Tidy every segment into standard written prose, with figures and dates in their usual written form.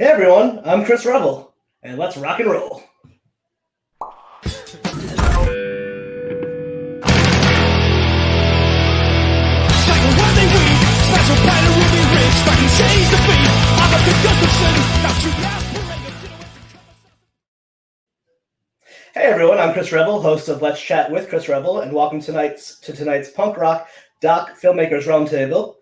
Hey everyone, I'm Chris Revill, and let's rock and roll. Hey everyone, I'm Chris Revill, host of Let's Chat with Chris Revill, and welcome to tonight's punk rock doc filmmakers roundtable.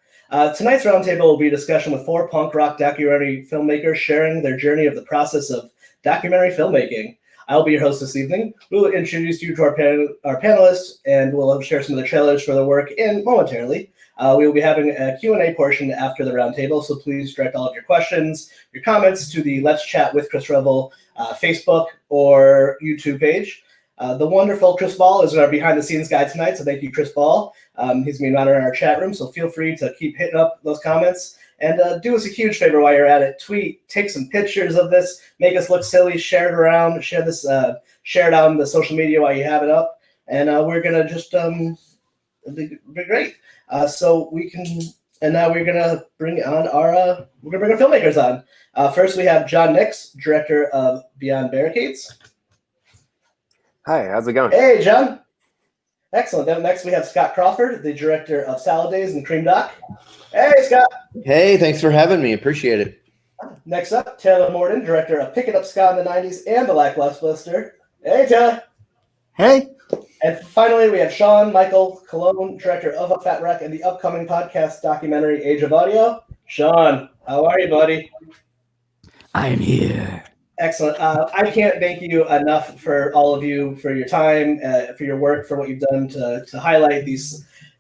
Tonight's roundtable will be a discussion with 4 punk rock documentary filmmakers sharing their journey of the process of documentary filmmaking. I'll be your host this evening. We will introduce you to our panelists, and we'll share some of the trailers for their work momentarily. We will be having a Q&A portion after the roundtable, so please direct all of your questions, your comments to the Let's Chat with Chris Revill Facebook or YouTube page. The wonderful Chris Ball is our behind-the-scenes guy tonight, so thank you, Chris Ball. He's going to be monitoring our chat room, so feel free to keep hitting up those comments. And do us a huge favor while you're at it. Tweet, take some pictures of this, make us look silly, share it around, share it on the social media while you have it up. And we're going to just, it'll be great. Now we're going to bring on our filmmakers on. First, we have John Nix, director of Beyond Barricades. Hi, how's it going? Hey, John. Excellent. Then next, we have Scott Crawford, the director of Salad Days and Cream Doc. Hey, Scott. Hey, thanks for having me. Appreciate it. Next up, Taylor Morden, director of Picking Up Scott in the 90s and The Blockbuster. Hey, Taylor. Hey. And finally, we have Sean Michael Cologne, director of A Fat Wreck and the upcoming podcast documentary Age of Audio. Sean, how are you, buddy? I am here. Excellent. I can't thank you enough for all of you, for your time, for your work, for what you've done to highlight the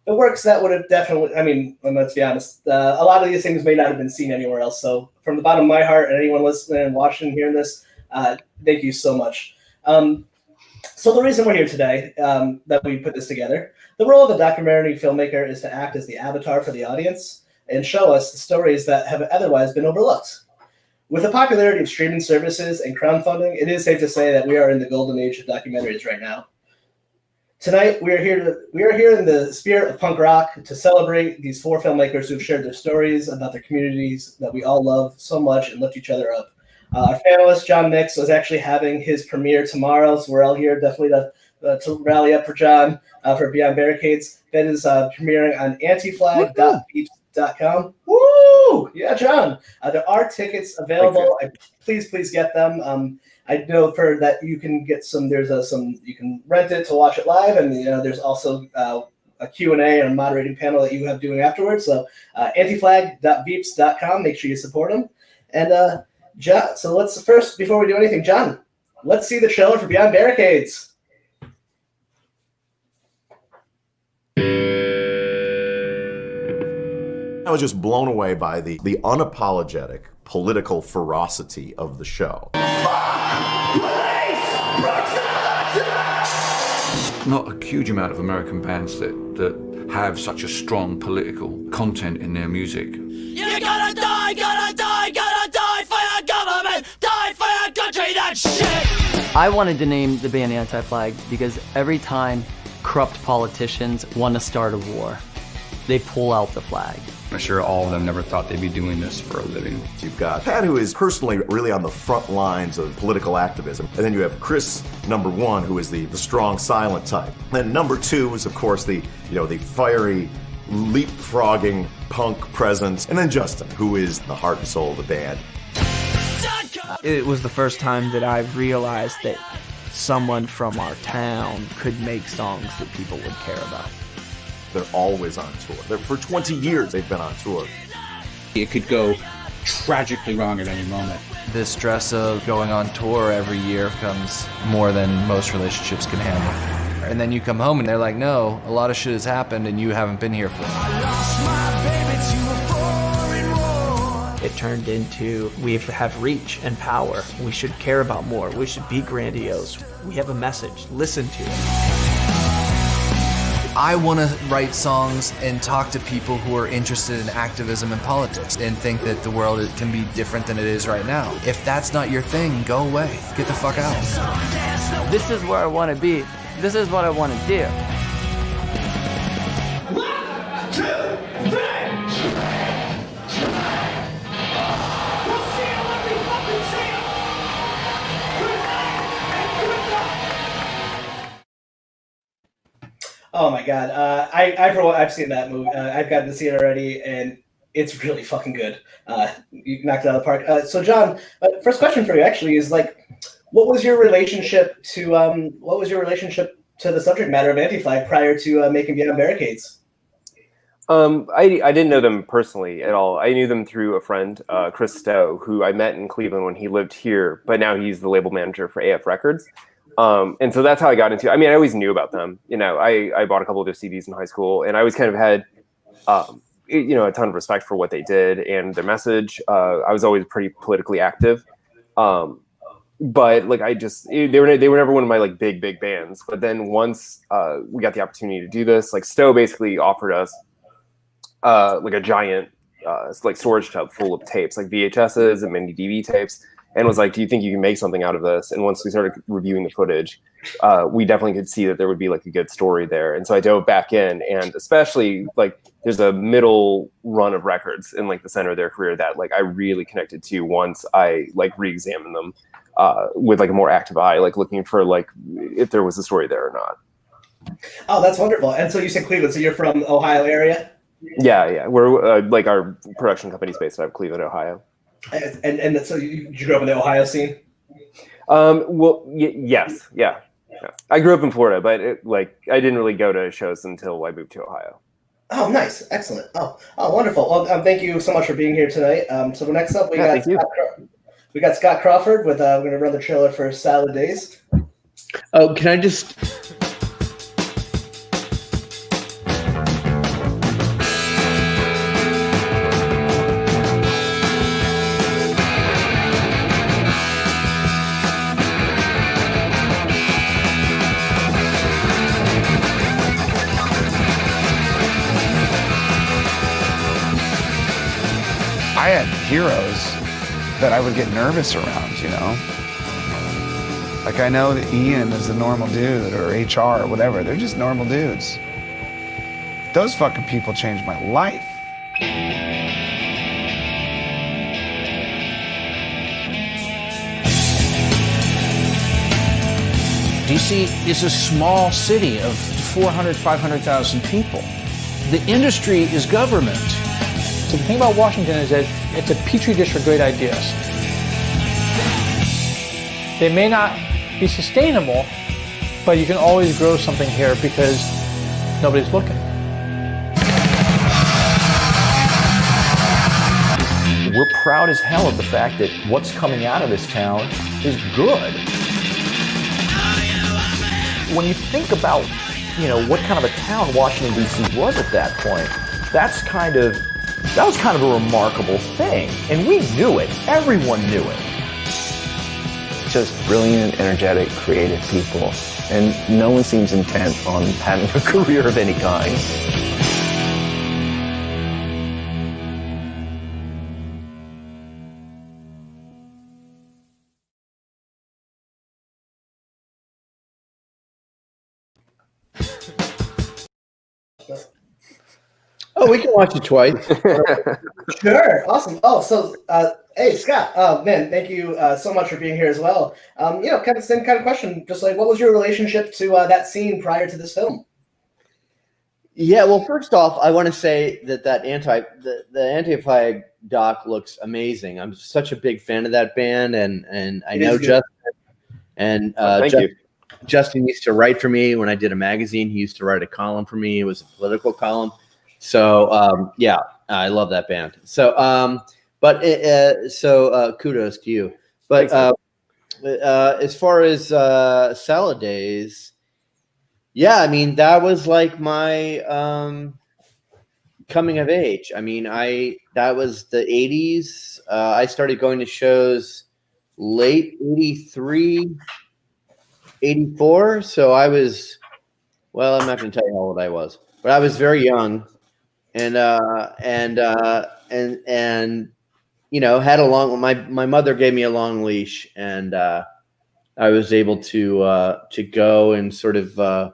works that would have definitely, let's be honest, a lot of these things may not have been seen anywhere else. So from the bottom of my heart, and anyone listening and watching, hearing this, thank you so much. So the reason we're here today, that we put this together, the role of a documentary filmmaker is to act as the avatar for the audience and show us the stories that have otherwise been overlooked. With the popularity of streaming services and crowdfunding, it is safe to say that we are in the golden age of documentaries right now. Tonight, we are here in the spirit of punk rock to celebrate these 4 filmmakers who've shared their stories about their communities that we all love so much and lift each other up. Our panelist, John Nix, was actually having his premiere tomorrow, so we're all here definitely to rally up for John for Beyond Barricades. That is premiering on antiflag.beeps.com. Woo! Yeah, John. There are tickets available. Please get them. I know for that you can get some. You can rent it to watch it live, and there's also a Q&A and a moderating panel that you have doing afterwards. So antiflag.beeps.com. Make sure you support them. And John. So let's first, before we do anything, John, let's see the trailer for Beyond Barricades. I was just blown away by the unapologetic political ferocity of the show. Not a huge amount of American bands that have such a strong political content in their music. You're gonna die for your government, die for your country, that shit! I wanted to name the band Anti-Flag because every time corrupt politicians want to start a war, they pull out the flag. I'm sure all of them never thought they'd be doing this for a living. You've got Pat, who is personally really on the front lines of political activism. And then you have Chris, number 1, who is the strong, silent type. Then number 2 is, of course, the fiery, leapfrogging punk presence. And then Justin, who is the heart and soul of the band. It was the first time that I realized that someone from our town could make songs that people would care about. They're always on tour. For 20 years, they've been on tour. It could go tragically wrong at any moment. The stress of going on tour every year comes more than most relationships can handle. And then you come home and they're like, no, a lot of shit has happened and you haven't been here for it. It turned into, we have reach and power. We should care about more. We should be grandiose. We have a message. Listen to it. I want to write songs and talk to people who are interested in activism and politics and think that the world can be different than it is right now. If that's not your thing, go away. Get the fuck out. This is where I want to be. This is what I want to do. 1, 2, 3. We'll see you when we Oh my god! I've seen that movie. I've gotten to see it already, and it's really fucking good. You knocked it out of the park. So, John, first question for you actually is like, what was your relationship to the subject matter of Anti-Flag prior to making Beyond Barricades? I didn't know them personally at all. I knew them through a friend, Chris Stowe, who I met in Cleveland when he lived here, but now he's the label manager for AF Records. And so that's how I got into it. I mean, I always knew about them. You know, I bought a couple of their CDs in high school, and I always kind of had, a ton of respect for what they did and their message. I was always pretty politically active. But like, they were never one of my like big bands. But then once we got the opportunity to do this, like Stowe basically offered us like a giant like storage tub full of tapes, like VHSs and mini DV tapes, and was like, do you think you can make something out of this? And once we started reviewing the footage, we definitely could see that there would be like a good story there. And so I dove back in, and especially like there's a middle run of records in like the center of their career that like I really connected to once I like re-examined them with like a more active eye, like looking for like if there was a story there or not. Oh, that's wonderful. And so you said Cleveland, so you're from Ohio area? Yeah. We're like our production company's based out of Cleveland, Ohio. And so you grew up in the Ohio scene? Yes. Yeah. I grew up in Florida, but I didn't really go to shows until I moved to Ohio. Oh, nice. Excellent. Oh, wonderful. Well, thank you so much for being here tonight. So next up, we got Scott Crawford with, we're going to run the trailer for Salad Days. Oh, can I just... I had heroes that I would get nervous around, you know? Like I know that Ian is a normal dude, or HR or whatever. They're just normal dudes. Those fucking people changed my life. DC is a small city of 400, 500,000 people. The industry is government. So the thing about Washington is that it's a petri dish for great ideas. They may not be sustainable, but you can always grow something here because nobody's looking. We're proud as hell of the fact that what's coming out of this town is good. When you think about, what kind of a town Washington, D.C. was at that point, that was kind of a remarkable thing. And we knew it. Everyone knew it. Just brilliant, energetic, creative people. And no one seems intent on having a career of any kind. Oh, we can watch it twice. Sure. Awesome. Oh, so, hey, Scott. Oh, man, thank you so much for being here as well. Kind of same kind of question. Just like, what was your relationship to that scene prior to this film? Yeah, well, first off, I want to say that the Anti-Flag doc looks amazing. I'm such a big fan of that band, and I know Justin. And Justin used to write for me when I did a magazine. He used to write a column for me. It was a political column. So yeah, I love that band. So kudos to you. But as far as Salad Days, yeah, I mean that was like my coming of age. I mean, that was the 80s. I started going to shows late 83, 84. So I was, well, I'm not going to tell you how old I was, but I was very young. And had a long. My mother gave me a long leash, and I was able to go and sort of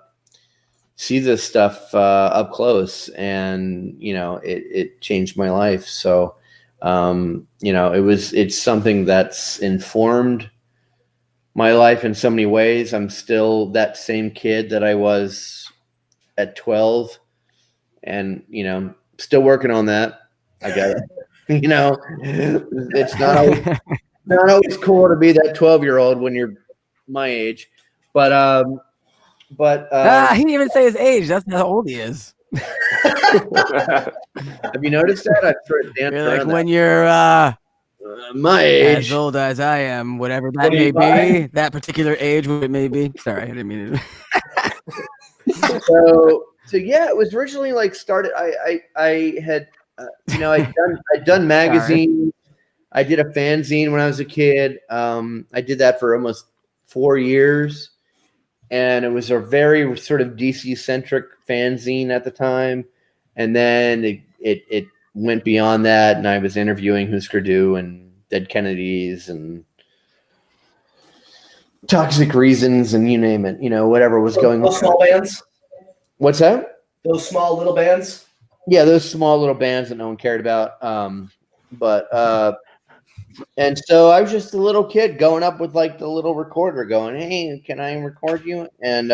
see this stuff up close, and it changed my life. So it's something that's informed my life in so many ways. I'm still that same kid that I was at 12, and still working on that. I got it. It's not always cool to be that 12-year-old when you're my age, but he didn't even say his age. That's how old he is. Have you noticed that? I've sort of danced You're like around when that. you're my age, as old as I am, whatever that may be, that particular age, what it may be. Sorry, I didn't mean it. So yeah, it was originally like started. I had I'd done magazines. I did a fanzine when I was a kid. I did that for almost 4 years, and it was a very sort of DC centric fanzine at the time. And then it went beyond that, and I was interviewing Husker Du and Dead Kennedys and Toxic Reasons and you name it, whatever was going on. Those small bands? What's that? Those small little bands? Yeah, those small little bands that no one cared about. And so I was just a little kid going up with like the little recorder going, hey, can I record you? And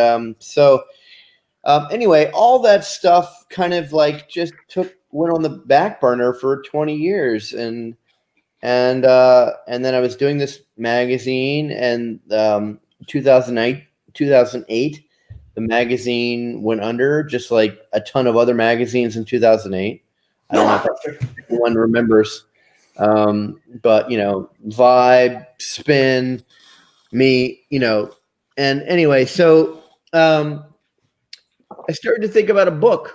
anyway, all that stuff kind of like just went on the back burner for 20 years. And then I was doing this magazine, and 2008, the magazine went under, just like a ton of other magazines in 2008. I don't know if anyone remembers. But Vibe, Spin, me, and anyway, so I started to think about a book,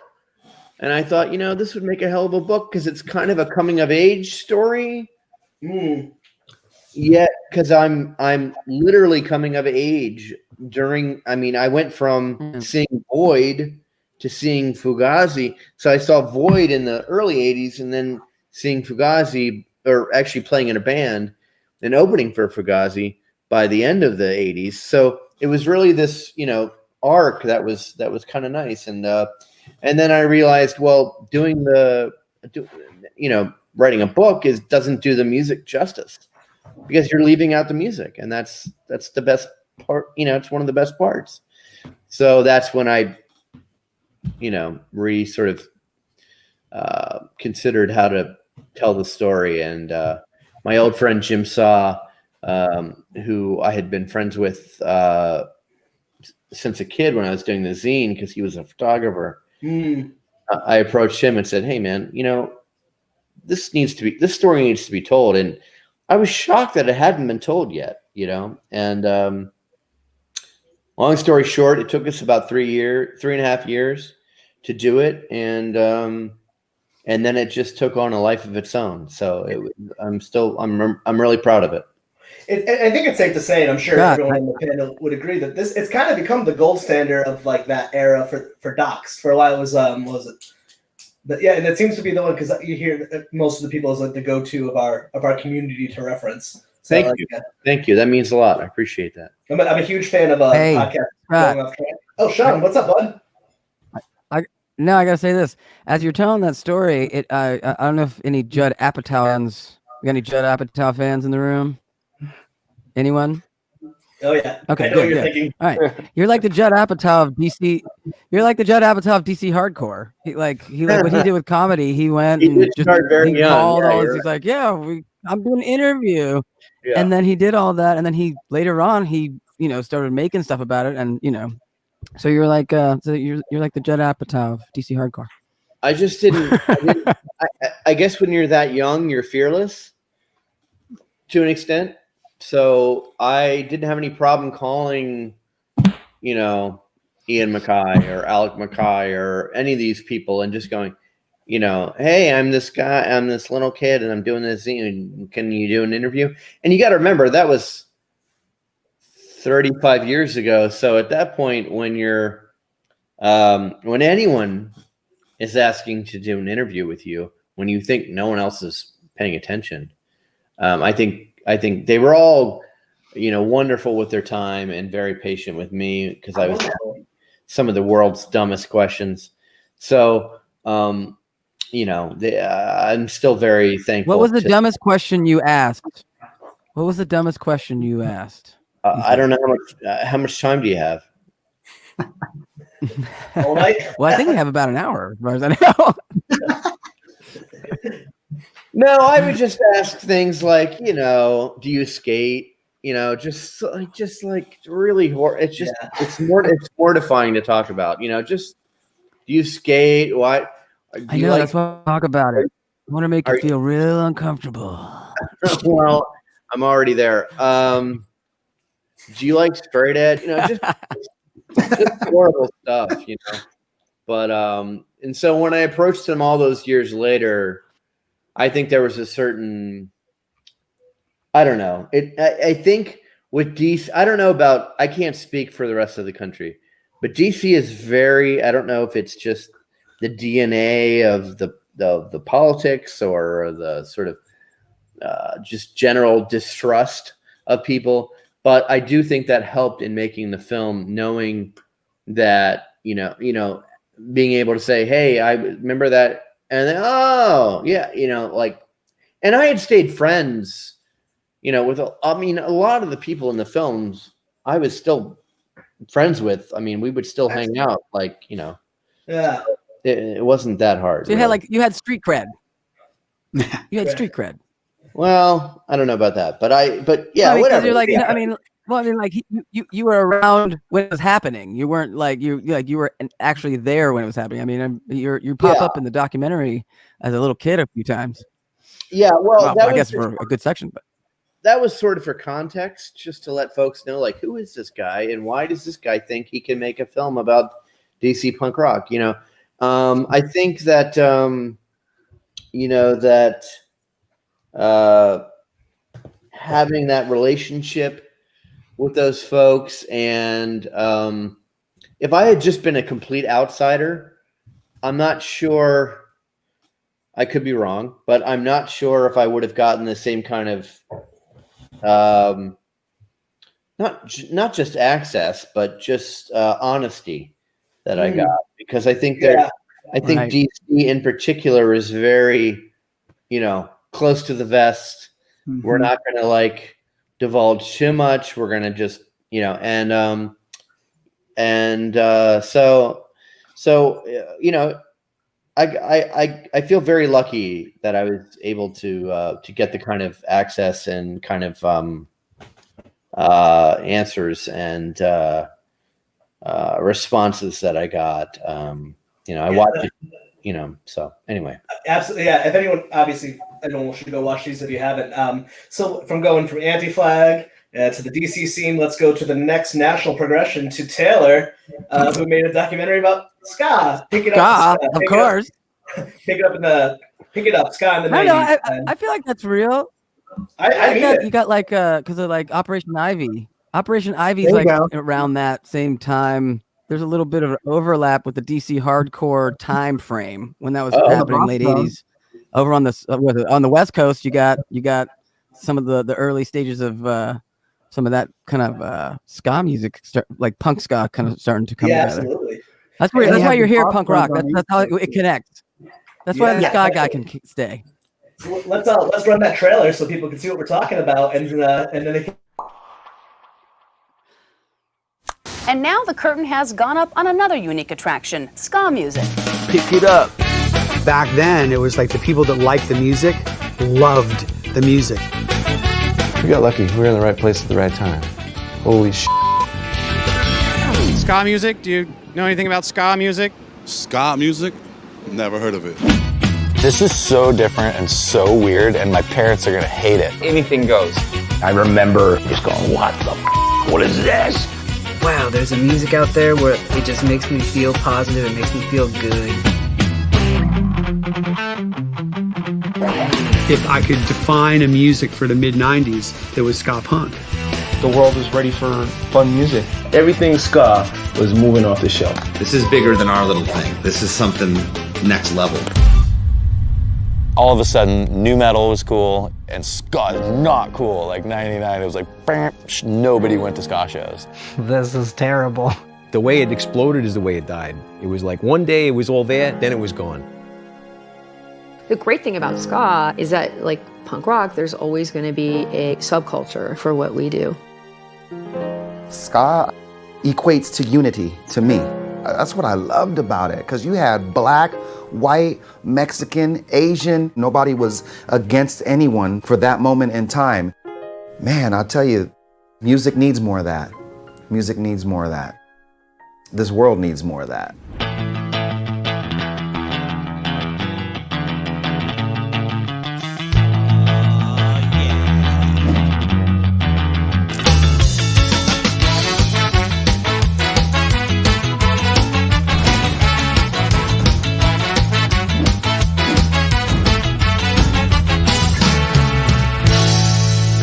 and I thought, this would make a hell of a book because it's kind of a coming of age story. Yeah, because I'm literally coming of age I went from seeing Void to seeing Fugazi. So I saw Void in the early 80s, and then seeing Fugazi, or actually playing in a band and opening for Fugazi by the end of the 80s. So it was really this, arc that was kind of nice. And then I realized, well, writing a book doesn't do the music justice, because you're leaving out the music, and that's the best part. It's one of the best parts. So that's when I, considered how to tell the story. And my old friend Jim Saw, who I had been friends with since a kid when I was doing the zine, because he was a photographer, I approached him and said, hey man, this story needs to be told. And I was shocked that it hadn't been told yet, and long story short, it took us about 3.5 years to do it. And then it just took on a life of its own. So I'm really proud of it. I think it's safe to say, and I'm sure everyone in the panel would agree, that it's kind of become the gold standard of like that era for docs. For a while, it was what was it? But yeah, and it seems to be the one, because you hear most of the people as like the go-to of our community to reference. So, Thank you. Thank you. That means a lot. I appreciate that. I'm a huge fan of podcasts going off track. Oh, Sean, what's up, bud? No, I gotta say this. As you're telling that story, I don't know if any Judd Apatow fans. We got any Judd Apatow fans in the room? Anyone? Oh yeah. Okay. I know what you're thinking. All right. You're like the Judd Apatow of DC. You're like the Judd Apatow of DC hardcore. He like what he did with comedy. He went and just called all this. He's like, I'm doing an interview, and then he did all that, and then he later on started making stuff about it, and So you're like you're like the Judd Apatow of DC hardcore. I just didn't. I guess when you're that young, you're fearless to an extent. So I didn't have any problem calling, Ian Mackay or Alec Mackay or any of these people and just going, hey, I'm this guy, I'm this little kid, and I'm doing this thing. Can you do an interview? And you got to remember, that was 35 years ago. So at that point, when you're, when anyone is asking to do an interview with you, when you think no one else is paying attention, I think they were all, wonderful with their time and very patient with me, because I was asking some of the world's dumbest questions. So, I'm still very thankful. What was the dumbest question you asked? What was the dumbest question you asked? I don't know how much time do you have? All right. Well, I think we have about an hour, as far as I know. No, I would just ask things like, do you skate? Just like really it's mortifying to talk about. Just do you skate? Why? I know that's why I talk about it. I want to make you feel real uncomfortable. Well, I'm already there. Do you like straight edge? Just horrible stuff, But and so when I approached him all those years later, I think there was a certain, I don't know. I think with DC, I don't know about. I can't speak for the rest of the country, but DC is very. I don't know if it's just the DNA of the politics or the sort of just general distrust of people. But I do think that helped in making the film, knowing that being able to say, "Hey, I remember that," and then, "Oh, yeah," and I had stayed friends, with a lot of the people in the films I was still friends with. I mean, we would still hang out, Yeah. It wasn't that hard. So you had street cred. You had street cred. Well, I don't know about that, but yeah, whatever. You're like, you were around when it was happening. You weren't you were actually there when it was happening. I mean, you pop up in the documentary as a little kid a few times. Yeah, well, I guess for a good section, but that was sort of for context, just to let folks know, who is this guy and why does this guy think he can make a film about DC punk rock? I think that having that relationship with those folks, and if I had just been a complete outsider, I'm not sure. I could be wrong, but I'm not sure if I would have gotten the same kind of not just access, but just honesty that I got, because I think DC in particular is very, close to the vest. Mm-hmm. We're not going to divulge too much. We're going to just, I feel very lucky that I was able to get the kind of access and kind of answers and responses that I got. I watched it, so anyway. Absolutely, yeah. If anyone should go watch these if you haven't. So going from Anti-Flag to the DC scene, let's go to the next national progression, to Taylor, who made a documentary about ska. Pick it up, of course. Pick it up, ska in the 90s. I know. I feel like that's real. You got because of Operation Ivy. Operation Ivy's around that same time. There's a little bit of an overlap with the DC hardcore time frame when that was happening, late 80s. Over on the West Coast, you got some of the early stages of some of that kind of ska music, like punk ska, kind of starting to come together. Absolutely. That's why you're here, punk rock. That's how it connects. That's why the ska guy can stay. So let's run that trailer so people can see what we're talking about, and then they can. And now the curtain has gone up on another unique attraction, ska music. Pick it up. Back then, it was like the people that liked the music loved the music. We got lucky. We were in the right place at the right time. Holy shit. Ska music? Do you know anything about ska music? Ska music? Never heard of it. This is so different and so weird, and my parents are gonna hate it. Anything goes. I remember just going, what the f***? What is this? Wow, there's a music out there where it just makes me feel positive. It makes me feel good. If I could define a music for the mid-90s, it was ska punk. The world was ready for fun music. Everything ska was moving off the shelf. This is bigger than our little thing. This is something next level. All of a sudden, nu metal was cool, and ska is not cool. Like 99, it was like, nobody went to ska shows. This is terrible. The way it exploded is the way it died. It was like one day it was all there, then it was gone. The great thing about ska is that, like punk rock, there's always going to be a subculture for what we do. Ska equates to unity to me. That's what I loved about it, because you had black, white, Mexican, Asian. Nobody was against anyone for that moment in time. Man, I'll tell you, music needs more of that. Music needs more of that. This world needs more of that.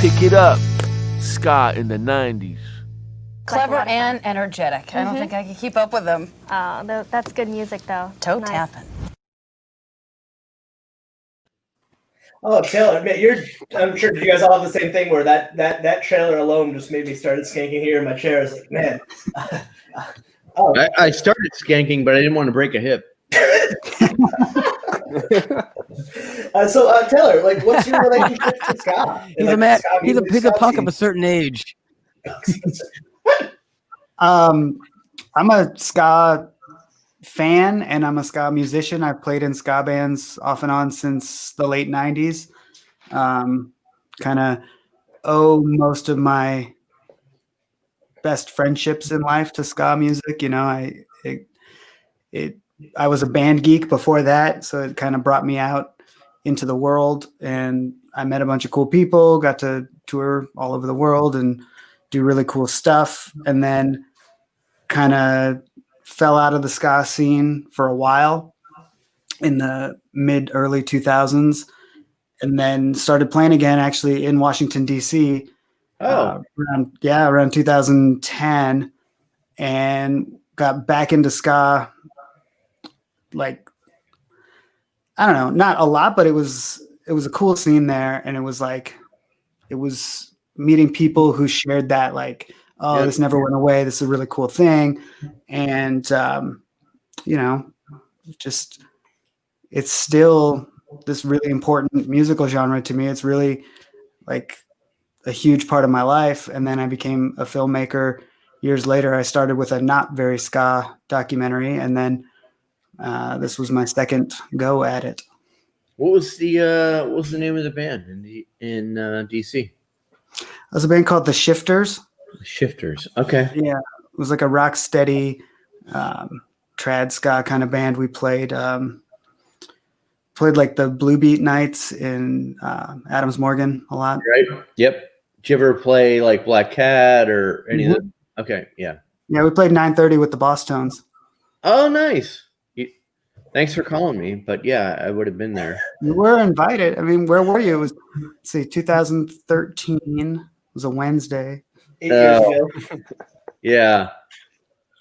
Pick it up. Ska in the 90s. Clever and energetic. I don't think I can keep up with them. That's good music, though. Toe tapping. Oh, Taylor, man, I'm sure you guys all have the same thing where that trailer alone just made me started skanking here in my chair. It's like, man. I started skanking, but I didn't want to break a hip. So Taylor, like, what's your relationship to ska? He's a man. He's a punk of a certain age. I'm a ska fan and I'm a ska musician. I've played in ska bands off and on since the late 90s. Kind of owe most of my best friendships in life to ska music. You know, I was a band geek before that, so it kind of brought me out into the world, and I met a bunch of cool people, got to tour all over the world and do really cool stuff, and then kind of fell out of the ska scene for a while in the early 2000s, and then started playing again actually in Washington, D.C. Around 2010, and got back into ska. Like, I don't know, not a lot, but it was a cool scene there. And it was meeting people who shared that, like, this never went away. This is a really cool thing. And, you know, just, it's still this really important musical genre to me. It's really like a huge part of my life. And then I became a filmmaker years later. I started with a not very ska documentary, and then this was my second go at it. What was the name of the band in DC? It was a band called The Shifters. The Shifters. Okay. Yeah, it was like a rock steady trad ska kind of band. We played like the Blue Beat nights in Adams Morgan a lot. Right. Yep. Did you ever play like Black Cat or any of them? Okay. Yeah. Yeah, we played 9:30 with the Boss Tones. Oh, nice. Thanks for calling me, but yeah, I would have been there. You were invited. I mean, where were you? It was, let's see, 2013. It was a Wednesday. 8 years ago. Yeah.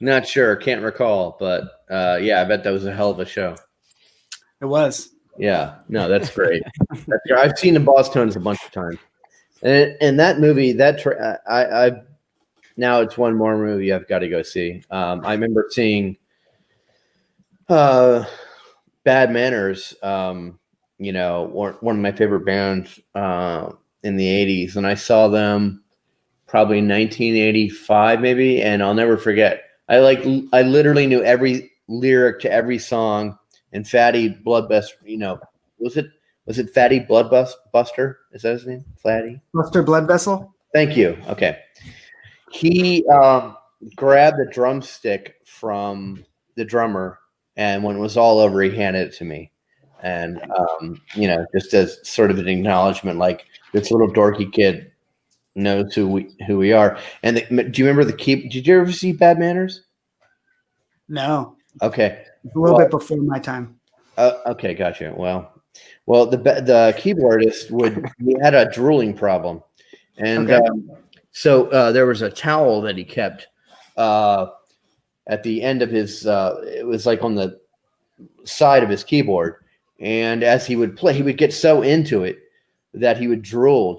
Not sure. Can't recall, but yeah, I bet that was a hell of a show. It was. Yeah. No, that's great. I've seen the Boss Tones a bunch of times. And that movie, now it's one more movie I've got to go see. I remember seeing Bad Manners, you know, one of my favorite bands in the 80s. And I saw them probably in 1985 maybe, and I'll never forget. I literally knew every lyric to every song. And Fatty Bloodbuster, you know, was it Fatty Bloodbuster? Is that his name? Fatty? Buster Blood Vessel? Thank you. Okay. He grabbed the drumstick from the drummer, and when it was all over, he handed it to me. And, you know, just as sort of an acknowledgement, like, this little dorky kid knows who we are. And do you remember did you ever see Bad Manners? No. Okay. A little bit before my time. Okay, gotcha. Well, the keyboardist he had a drooling problem. And so there was a towel that he kept at the end of his, it was like on the side of his keyboard. And as he would play, he would get so into it that he would drool.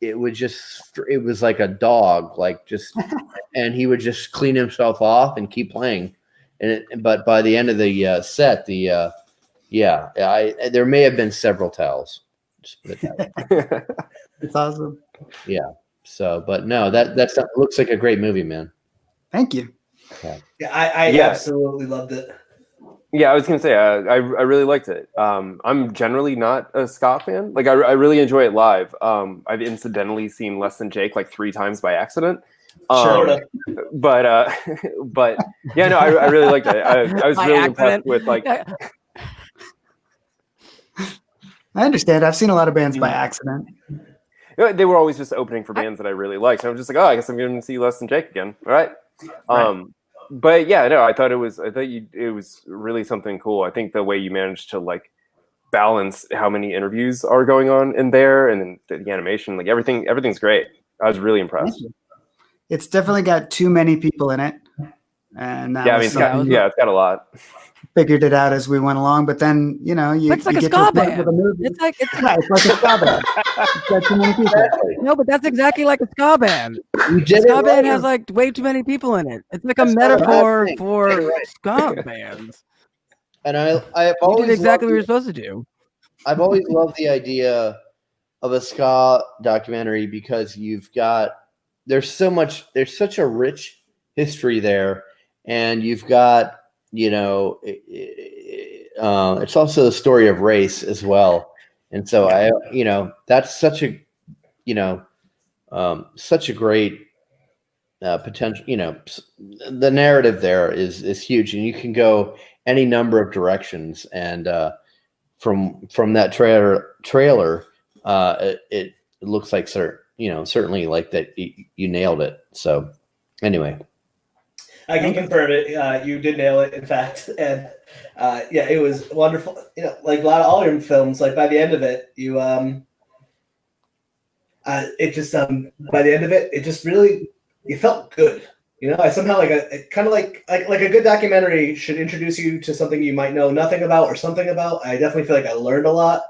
It was like a dog, and he would just clean himself off and keep playing. But by the end of the set, there may have been several towels. Just put it that way. It's awesome. Yeah. So, but no, that looks like a great movie, man. Thank you. Yeah, I absolutely loved it. Yeah, I was gonna say I really liked it. I'm generally not a ska fan. Like I really enjoy it live. I've incidentally seen Less Than Jake like 3 times by accident. But yeah, no, I really liked it. I was really impressed with like. I understand. I've seen a lot of bands by accident. They were always just opening for bands that I really liked. And I'm just like, oh, I guess I'm going to see Less Than Jake again. All right. But yeah, no, I thought it was really something cool. I think the way you managed to like balance how many interviews are going on in there, and then the animation, like everything's great. I was really impressed. It's definitely got too many people in it, and that it's got a lot. Figured it out as we went along, but then it's like you a get ska to band. It's like a ska band. It's got too many people. No, but that's exactly like a ska band. You did Ska band has like way too many people in it. It's like a metaphor for ska bands. And I've always did exactly what you're supposed to do. I've always loved the idea of a ska documentary because there's such a rich history there, and you've got it's also the story of race as well, and so that's such a great potential. The narrative there is huge, and you can go any number of directions. And from that trailer, it looks like certainly like that you nailed it. So anyway. I can confirm it. You did nail it, in fact, and it was wonderful. Like a lot of all your films, like by the end of it, by the end of it, it just really you felt good. I somehow like a good documentary should introduce you to something you might know nothing about or something about. I definitely feel like I learned a lot,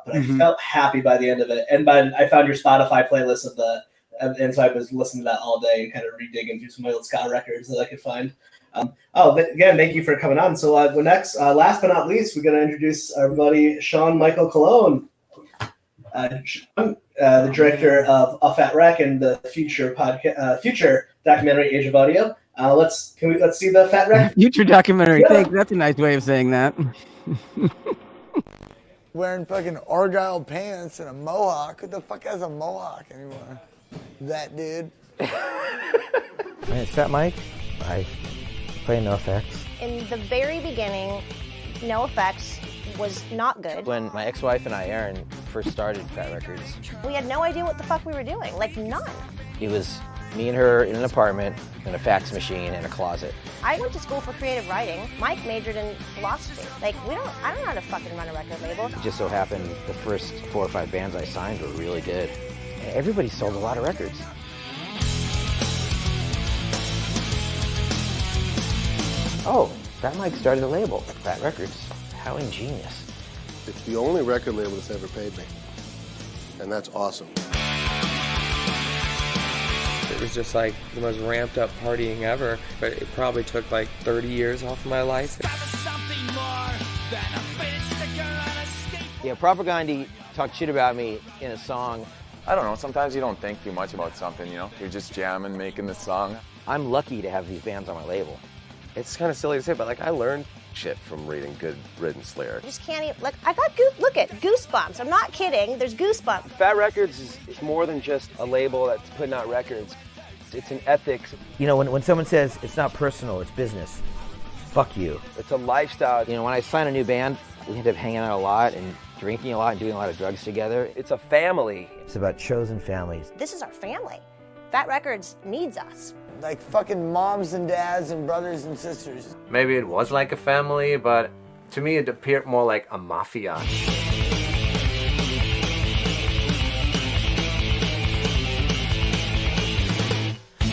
but I felt happy by the end of it. And I found your Spotify playlist and so I was listening to that all day and kind of redigging through some old ska records that I could find. Again, thank you for coming on. So next, last but not least, we're going to introduce our buddy Sean Michael Cologne, the director of A Fat Wreck and the future documentary Age of Audio. Let's see the Fat Wreck. Future documentary. Thanks. That's a nice way of saying that. Wearing fucking Argyle pants and a mohawk. Who the fuck has a mohawk anymore? That dude. Hey, it's Fat Mike. I play No Effects. In the very beginning, No Effects was not good. When my ex-wife and I, Erin, first started Fat Records, we had no idea what the fuck we were doing. Like, none. It was me and her in an apartment, and a fax machine, and a closet. I went to school for creative writing. Mike majored in philosophy. Like, I don't know how to fucking run a record label. It just so happened the first 4 or 5 bands I signed were really good. Everybody sold a lot of records. Oh, Fat Mike started a label, Fat Records. How ingenious. It's the only record label that's ever paid me. And that's awesome. It was just like the most ramped up partying ever, but it probably took like 30 years off of my life. Yeah, Propaganda talked shit about me in a song. I don't know, sometimes you don't think too much about something, You're just jamming, making the song. I'm lucky to have these bands on my label. It's kind of silly to say, but like I learned shit from reading good riddance lyrics. You just can't even, I got look at Goosebumps. I'm not kidding, there's Goosebumps. Fat Records is more than just a label that's putting out records. It's an ethics. When someone says it's not personal, it's business, fuck you. It's a lifestyle. When I sign a new band, we end up hanging out a lot and drinking a lot and doing a lot of drugs together. It's a family. It's about chosen families. This is our family. Fat Records needs us. Like fucking moms and dads and brothers and sisters. Maybe it was like a family, but to me it appeared more like a mafia.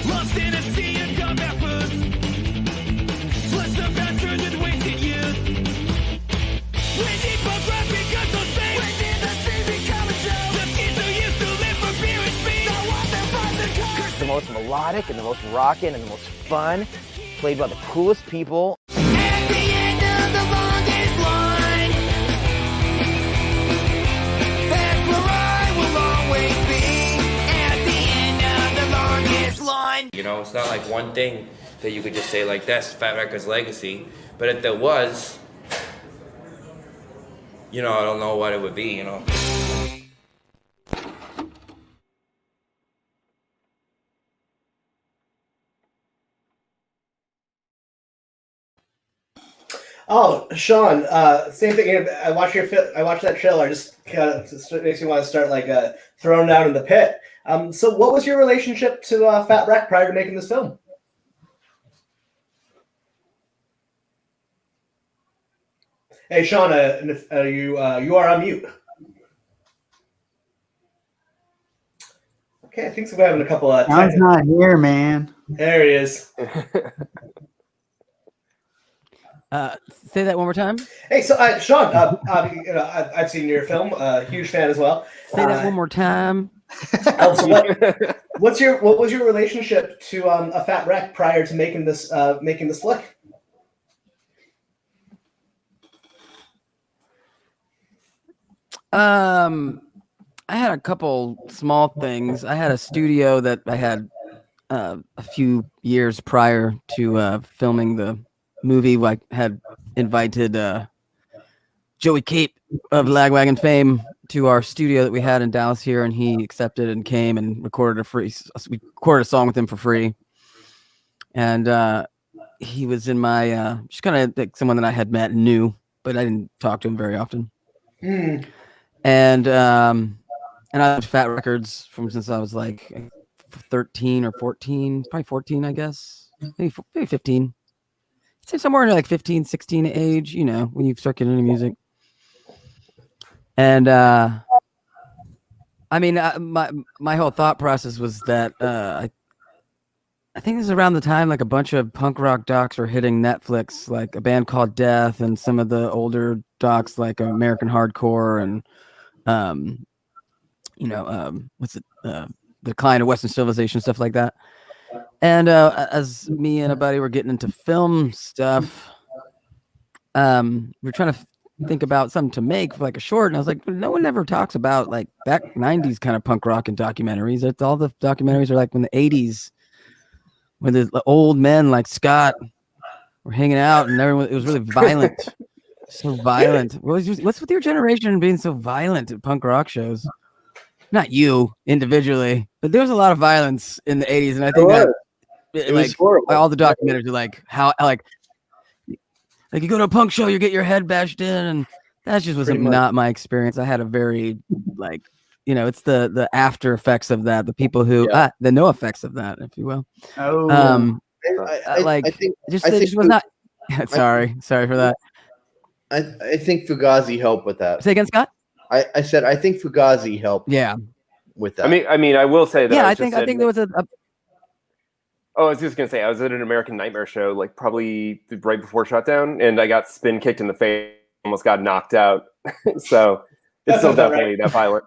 Lost in a sea of gone backwards. Floods of bastard and wasted youth. When deep of rap begun to sing. When did the sea become a joke? The kids who used to live for beer and speed. I want their fun and cars. The most melodic and the most rockin' and the most fun, played by the coolest people. At the end of the longest line, that's where I will always be. At the end of the longest line. It's not like one thing that you could just say like that's Fat Wreck-Gar's legacy. But if there was, I don't know what it would be. Oh, Sean, same thing. I watched that trailer. Just kind of makes me want to start like thrown down in the pit. So, what was your relationship to Fat Wreck prior to making this film? Hey, Sean, you are on mute. Okay, I think so. We're having a couple of. Sean's not here, man. There he is. Say that one more time. Hey, so Sean, I've seen your film. Huge fan as well. Say that one more time. So what was your relationship to a Fat Wreck prior to making this flick? I had a couple small things. I had a studio that I had a few years prior to filming the movie. I had invited Joey Cape of Lagwagon fame to our studio that we had in Dallas here, and he accepted and came and recorded we recorded a song with him for free. And he was in my just kind of like someone that I had met and knew, but I didn't talk to him very often. And I loved Fat Records since I was like 13 or 14, probably 14, I guess, maybe 15. I'd say somewhere in like 15, 16 age, when you start getting into music. And my whole thought process was that I think this is around the time like a bunch of punk rock docs were hitting Netflix, like a band called Death and some of the older docs like American Hardcore and the Decline of Western Civilization, stuff like that. And as me and a buddy were getting into film stuff, we were trying to think about something to make for like a short, and I was like, no one ever talks about like back 90s kind of punk rock and documentaries. It's all the documentaries are like in the 80s when the old men like Scott were hanging out and everyone, it was really violent. So violent. What's with your generation being so violent at punk rock shows? Not you individually, but there was a lot of violence in the 80s, and I think that like all the documentaries are like how like you go to a punk show, you get your head bashed in, and that just was not my experience. I had a very like it's the after effects of that, the people who the no effects of that, if you will. I think it was not. Sorry for that. I think Fugazi helped with that. Say again, Scott. I said I think Fugazi helped. Yeah. With that. I mean, I will say that. Yeah, I think there was a. Oh, I was just gonna say I was at an American Nightmare show, like probably right before shutdown, and I got spin kicked in the face, almost got knocked out. So it's still definitely that violent.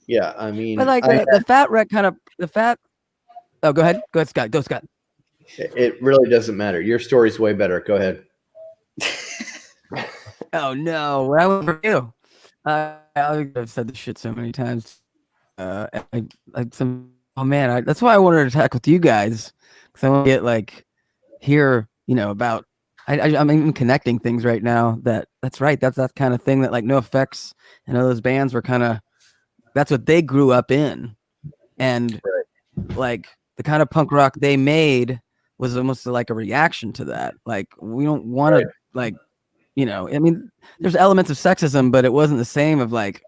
Yeah, I mean, but like the Fat Wreck kind of the fat. Oh, go ahead, Scott. Go, Scott. It really doesn't matter. Your story's way better. Go ahead. Oh no, what happened for you? I've said this shit so many times. That's why I wanted to talk with you guys, because I want to get like hear about. I'm even connecting things right now. That's right. That's that kind of thing that like No Effects and all those bands were kind of. That's what they grew up in, and like the kind of punk rock they made was almost like a reaction to that. Like we don't want to like. I mean, there's elements of sexism, but it wasn't the same of like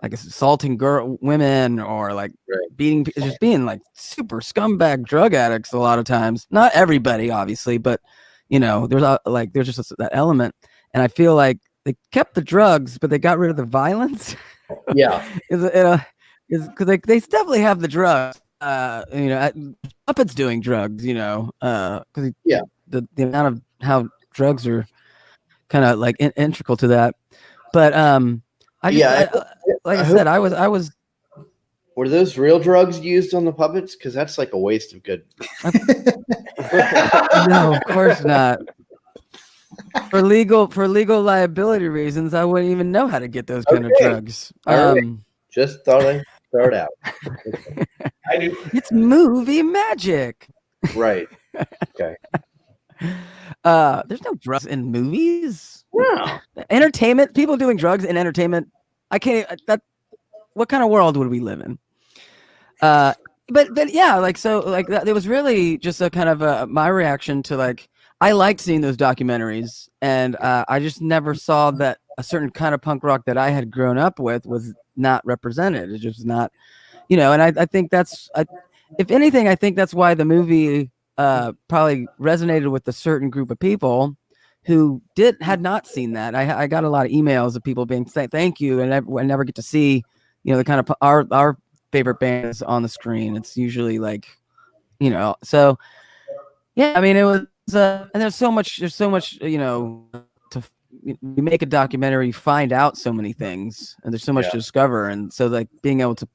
assaulting women or like beating, just being like super scumbag drug addicts a lot of times. Not everybody, obviously, but there's just that element. And I feel like they kept the drugs, but they got rid of the violence. Yeah, is because they definitely have the drugs. Puppets doing drugs. Because the amount of how drugs are kind of like integral to that, but I said I was. Were those real drugs used on the puppets? Because that's like a waste of good. No, of course not. For legal liability reasons, I wouldn't even know how to get those kind of drugs. Just thought I'd throw it out. I do. It's movie magic. Right. Okay. There's no drugs in movies. No. Entertainment, people doing drugs in entertainment. I can't. That. What kind of world would we live in? But yeah, like so, like that. It was really just a kind of my reaction to like I liked seeing those documentaries, and I just never saw that a certain kind of punk rock that I had grown up with was not represented. It just not, And I think that's, if anything, I think that's why the movie probably resonated with a certain group of people who had not seen that. I got a lot of emails of people being saying thank you, and I never get to see, the kind of our favorite bands on the screen. It's usually like, so yeah. I mean, it was, and there's so much, to you make a documentary, you find out so many things, and there's so much to discover, and so like being able to,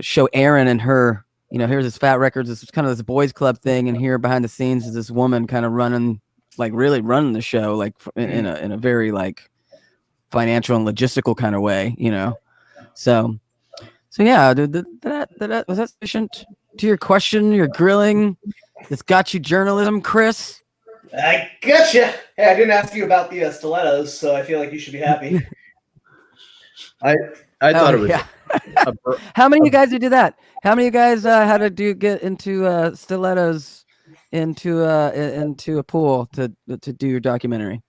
show Erin and her. Here's this Fat Records, this kind of this boys club thing, and here behind the scenes is this woman kind of really running the show, like in a very like financial and logistical kind of way, So yeah, that was that sufficient to your question? Your grilling, this got you journalism, Chris. I gotcha. Hey, I didn't ask you about the stilettos, so I feel like you should be happy. I thought it was. Yeah. How many of you guys did that? How many of you guys had to get into stilettos into a pool to do your documentary?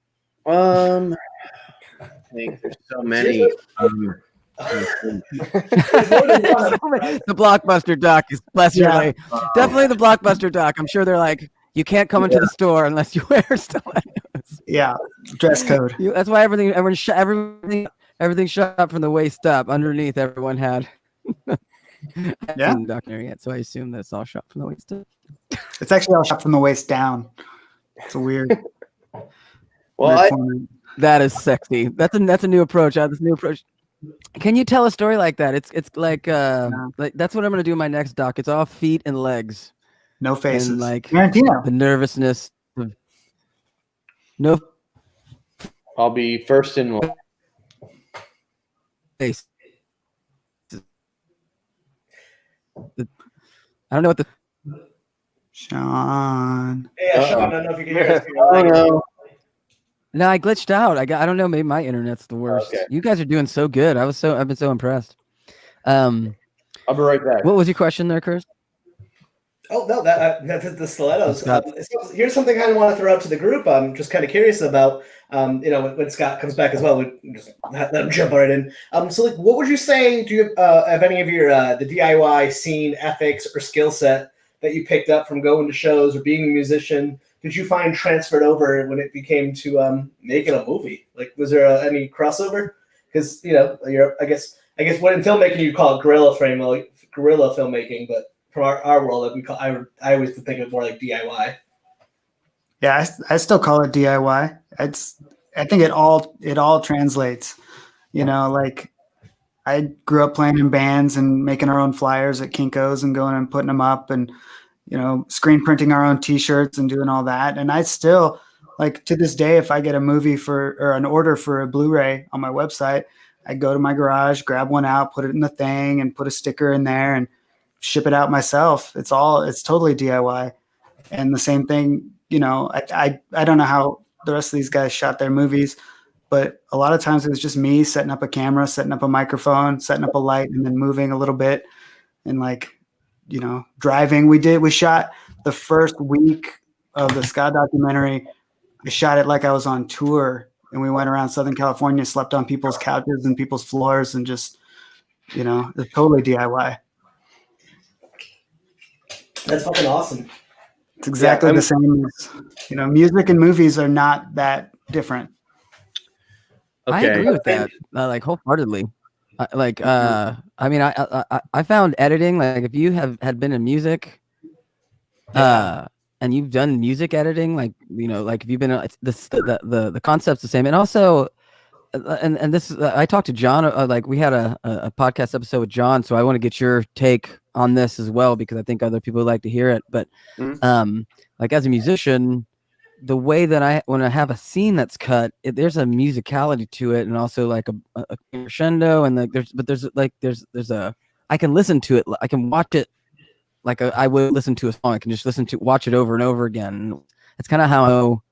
I think there's so many. The Blockbuster doc is definitely the Blockbuster doc. I'm sure they're like, you can't come into the store unless you wear stilettos. Yeah, dress code. That's why everything shot from the waist up. Underneath, everyone had. Yeah. Documentary yet, so I assume that's all shot from the waist up. It's actually all shot from the waist down. It's a weird. That is sexy. That's a new approach. This new approach. Can you tell a story like that? It's like like that's what I'm gonna do in my next doc. It's all feet and legs, no faces. And like Tarantino. The nervousness. No. I'll be first in face. I don't know what the. Sean. Yeah, Sean. I don't know if you can hear us. Oh no. No, I glitched out. I don't know. Maybe my internet's the worst. Okay. You guys are doing so good. I've been so impressed. I'll be right back. What was your question there, Chris? Oh no, that's the stilettos. Here's something I kind of want to throw out to the group. I'm just kind of curious about, when Scott comes back as well. We just let him jump right in. So like, what would you say? Do you have any of your the DIY scene ethics or skill set that you picked up from going to shows or being a musician? Did you find transferred over when it became to making a movie? Like, was there any crossover? Because I guess what in filmmaking you call it guerrilla filmmaking, but from our world, I always think of it more like DIY. Yeah, I still call it DIY. I think it all translates. Like I grew up playing in bands and making our own flyers at Kinko's and going and putting them up and screen printing our own T-shirts and doing all that. And I still, like, to this day, if I get a movie or an order for a Blu-ray on my website, I go to my garage, grab one out, put it in the thing, and put a sticker in there and ship it out myself. It's totally DIY. And the same thing, I don't know how the rest of these guys shot their movies, but a lot of times it was just me setting up a camera, setting up a microphone, setting up a light, and then moving a little bit and driving. We shot the first week of the Scott documentary. I shot it like I was on tour, and we went around Southern California, slept on people's couches and people's floors, and just, it's totally DIY. That's fucking awesome. It's exactly the same as, music and movies are not that different. Okay. I agree with that, like wholeheartedly. I found editing, like if you had been in music, and you've done music editing, like if you've been, the concept's the same, and also, and this I talked to John, like we had a podcast episode with John, so I want to get your take on this as well because I think other people would like to hear it. But like as a musician, the way that when I have a scene that's cut, there's a musicality to it, and also like a crescendo, and like there's a I can listen to it, I can watch it like I would listen to a song. I can just watch it over and over again. That's kind of how I know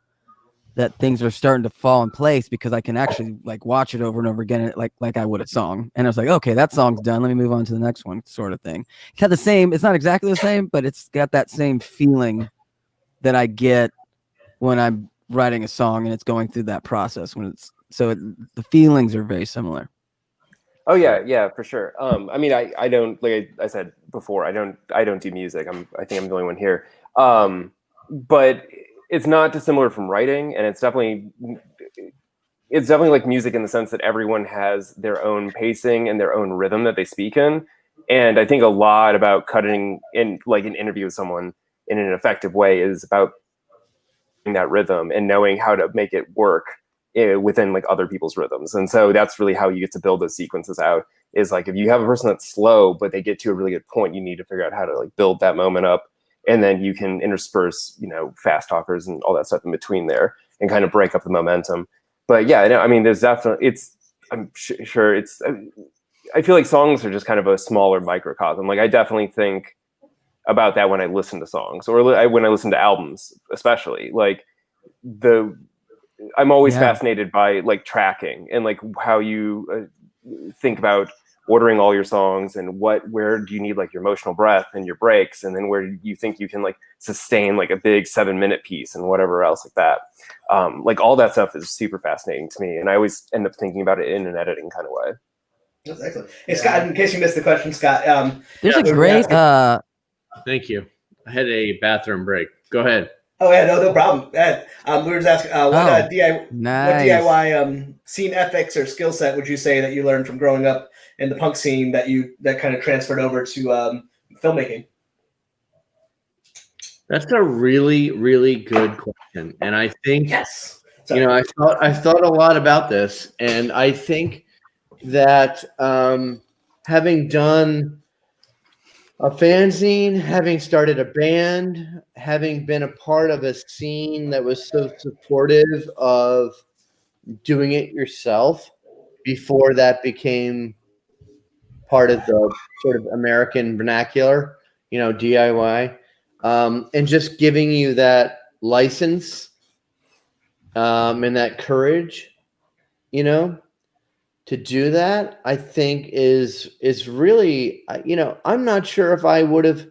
that things are starting to fall in place, because I can actually like watch it over and over again, like I would a song. And I was like, okay, that song's done. Let me move on to the next one, sort of thing. It's got the same. It's not exactly the same, but it's got that same feeling that I get when I'm writing a song and it's going through that process. The feelings are very similar. Oh yeah, for sure. I mean, I don't, like I said before, I don't do music. I think I'm the only one here. But it's not dissimilar from writing, and it's definitely like music in the sense that everyone has their own pacing and their own rhythm that they speak in. And I think a lot about cutting in like an interview with someone in an effective way is about that rhythm and knowing how to make it work within like other people's rhythms. And so that's really how you get to build those sequences out, is like if you have a person that's slow but they get to a really good point, you need to figure out how to like build that moment up, and then you can intersperse, you know, fast talkers and all that stuff in between there and kind of break up the momentum. But yeah, I mean, there's definitely, I'm sure it's, I feel like songs are just kind of a smaller microcosm. Like I definitely think about that when I listen to songs, or when I listen to albums, especially. Like I'm always fascinated by like tracking and like how you think about ordering all your songs, and where do you need like your emotional breath and your breaks, and then where you think you can like sustain like a big 7-minute piece and whatever else like that. Like all that stuff is super fascinating to me, and I always end up thinking about it in an editing kind of way. That's excellent. Hey Scott, in case you missed the question, Scott, there's a great thank you. I had a bathroom break. Go ahead. Oh yeah, no problem. We were just asking what DIY scene ethics or skill set would you say that you learned from growing up in the punk scene that kind of transferred over to filmmaking? That's a really, really good question, and I think Sorry. you know I've thought a lot about this, and I think that having done a fanzine, having started a band, having been a part of a scene that was so supportive of doing it yourself before that became part of the sort of American vernacular, you know, DIY, and just giving you that license and that courage, you know, to do that, I think is really, you know, I'm not sure if I would have.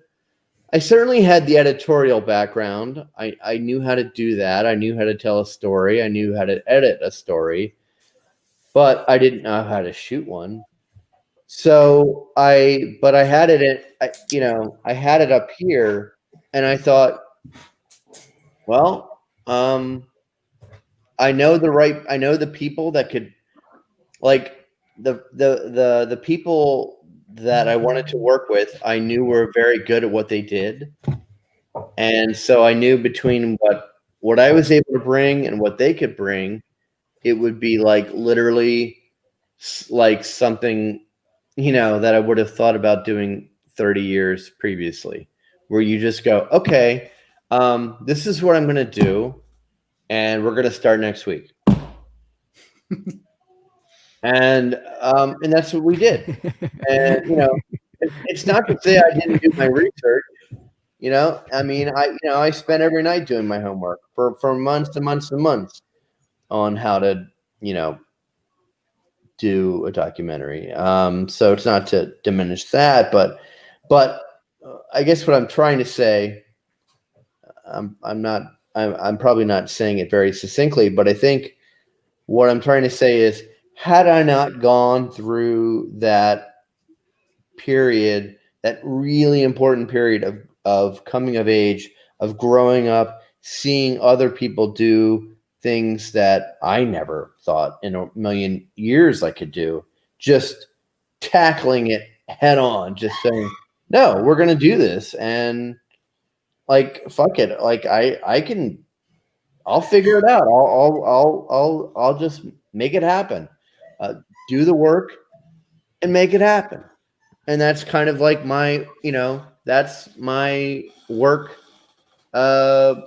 I certainly had the editorial background. I knew how to do that. I knew how to tell a story. I knew how to edit a story, but I didn't know how to shoot one. So I had it I had it up here, and I thought, well, I know the people that could, like the people that I wanted to work with, I knew were very good at what they did. And so I knew between what I was able to bring and what they could bring, it would be like literally like something, you know, that I would have thought about doing 30 years previously, where you just go, okay, this is what I'm going to do, and we're going to start next week. And that's what we did. And, you know, it's not to say I didn't do my research. You know, I mean, I spent every night doing my homework for months and months and months on how to, you know, do a documentary. So it's not to diminish that, but I guess what I'm trying to say, I'm probably not saying it very succinctly, but I think what I'm trying to say is, had I not gone through that period, that really important period of coming of age, of growing up, seeing other people do things that I never thought in a million years I could do, just tackling it head on, just saying, no, we're going to do this. And like, fuck it. Like I'll figure it out. I'll just make it happen. Do the work and make it happen. And that's kind of like my, you know, that's my work. You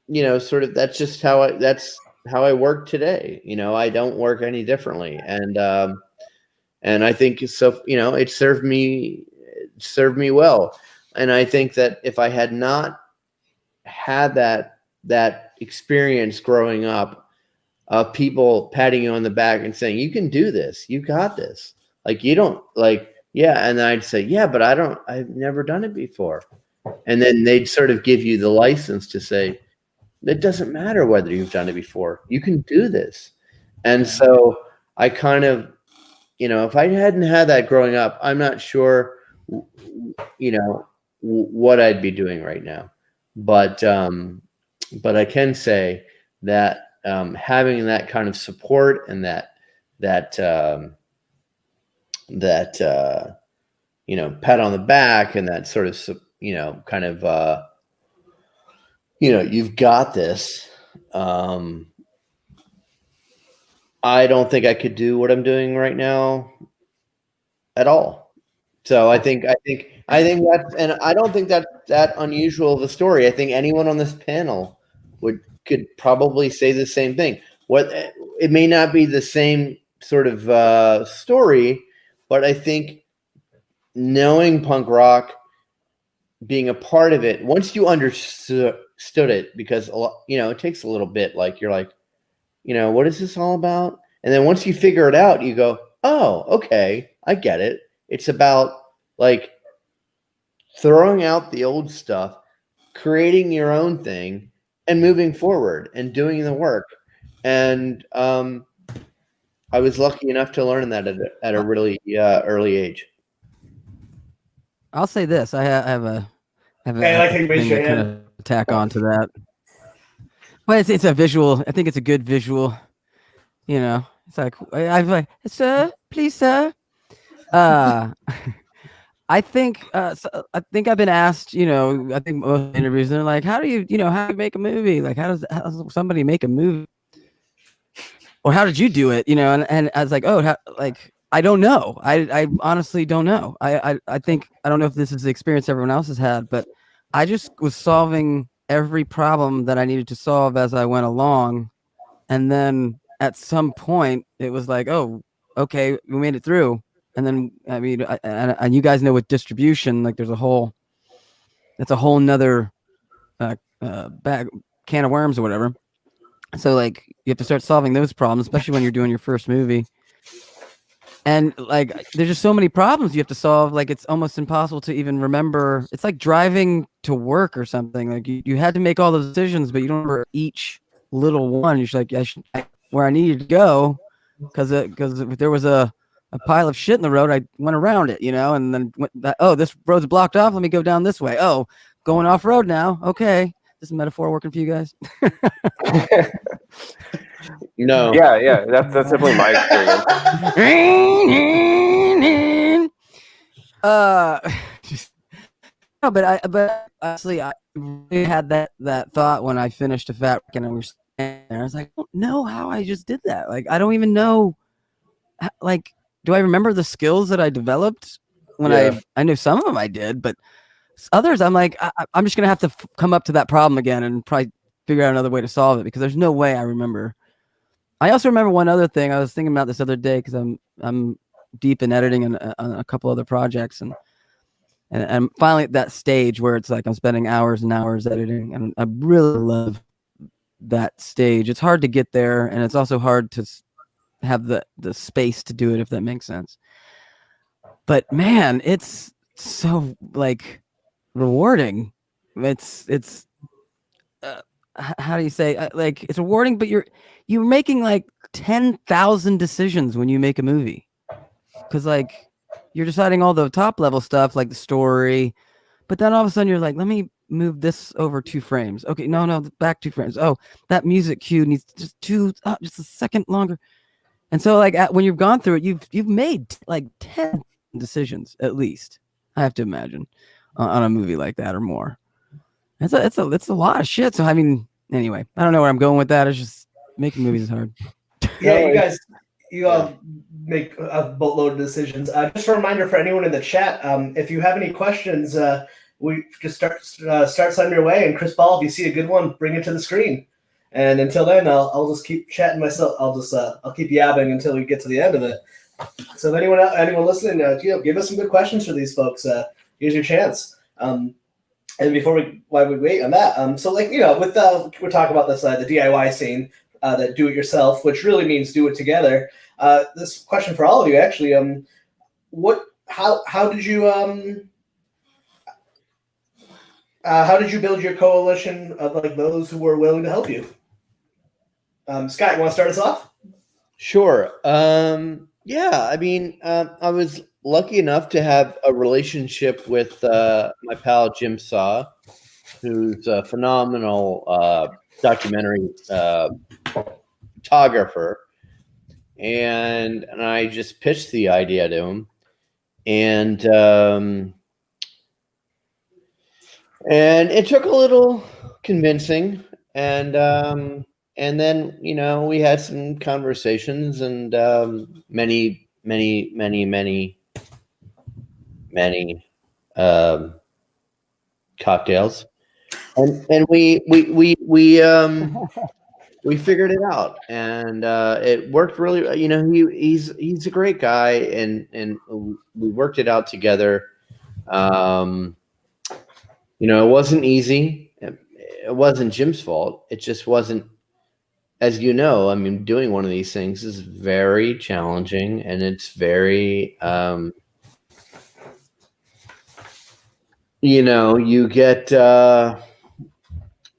know, sort of, that's just how I work today. You know, I don't work any differently. And I think so, you know, it served me well. And I think that if I had not had that experience growing up of people patting you on the back and saying, you can do this, you got this. Like, you don't like, yeah. And I'd say, yeah, but I've never done it before. And then they'd sort of give you the license to say, it doesn't matter whether you've done it before, you can do this. And so I kind of, if I hadn't had that growing up, I'm not sure, what I'd be doing right now. But I can say that having that kind of support and that pat on the back and that sort of kind of you've got this. I don't think I could do what I'm doing right now at all. So I think that's, and I don't think that's that unusual of a story. I think anyone on this panel could probably say the same thing. It may not be the same sort of story, but I think knowing punk rock, being a part of it, once you understood it, because it takes a little bit. Like, you're like, what is this all about? And then once you figure it out, you go, oh, okay, I get it. It's about like throwing out the old stuff, creating your own thing, and moving forward and doing the work. And I was lucky enough to learn that at a really early age. I'll say this: I have a thing to kind of tack on to that. Well, it's a visual. I think it's a good visual. It's like I've like, sir, please, sir. I think I think I've been asked. I think most interviews they're like, how do you make a movie? Like, how does somebody make a movie? Or how did you do it? And I was like, I don't know. I honestly don't know. I think I don't know if this is the experience everyone else has had, but I just was solving every problem that I needed to solve as I went along. And then at some point it was like, oh, okay, we made it through. And then, I mean, and you guys know with distribution, like that's a whole nother bag can of worms or whatever. So like you have to start solving those problems, especially when you're doing your first movie. And like, there's just so many problems you have to solve. Like, it's almost impossible to even remember. It's like driving to work or something. Like you had to make all those decisions, but you don't remember each little one. You're just like, where I needed to go. Cause if there was a pile of shit in the road, I went around it, and then this road's blocked off. Let me go down this way. Oh, going off road now. Okay. This is a metaphor working for you guys. No. Yeah. That's definitely my experience. But honestly, I really had that thought when I finished a Fat Wreck and I was standing there. I was like, I don't know how I just did that. Like, I don't even know. Like, do I remember the skills that I developed when I know some of them I did, but others I'm like, I'm just gonna have to come up to that problem again and probably figure out another way to solve it, because there's no way I remember. I also remember one other thing I was thinking about this other day, because I'm deep in editing and on a couple other projects, and I'm finally at that stage where it's like I'm spending hours and hours editing, and I really love that stage. It's hard to get there, and it's also hard to have the space to do it, if that makes sense. But man, it's so like rewarding. It's how do you say, like, it's rewarding, but you're making like 10,000 decisions when you make a movie, because like you're deciding all the top level stuff like the story, but then all of a sudden you're like, let me move this over 2 frames. Okay, no, back 2 frames. Oh, that music cue needs just a second longer. And so like when you've gone through it, you've made like 10 decisions at least, I have to imagine, on a movie like that or more. It's a lot of shit. So I mean, anyway, I don't know where I'm going with that. It's just making movies is hard. Yeah, you all make a boatload of decisions. Just a reminder for anyone in the chat, if you have any questions, we just start sending your way. And Chris Ball, if you see a good one, bring it to the screen. And until then, I'll just keep chatting myself. I'll keep yabbing until we get to the end of it. So if anyone listening, give us some good questions for these folks. Here's your chance. And while we wait on that, so like with we're talking about this the DIY scene, that do it yourself, which really means do it together. This question for all of you actually, how did you build your coalition of like those who were willing to help you? Scott, you want to start us off? Sure. Yeah, I mean, I was lucky enough to have a relationship with my pal Jim Saw, who's a phenomenal documentary photographer, and I just pitched the idea to him, and it took a little convincing, and then we had some conversations and many cocktails, and we figured it out, and it worked really. He's a great guy, and we worked it out together. It wasn't easy. It wasn't Jim's fault. It just wasn't. As you know, I mean, doing one of these things is very challenging, and it's very, you get,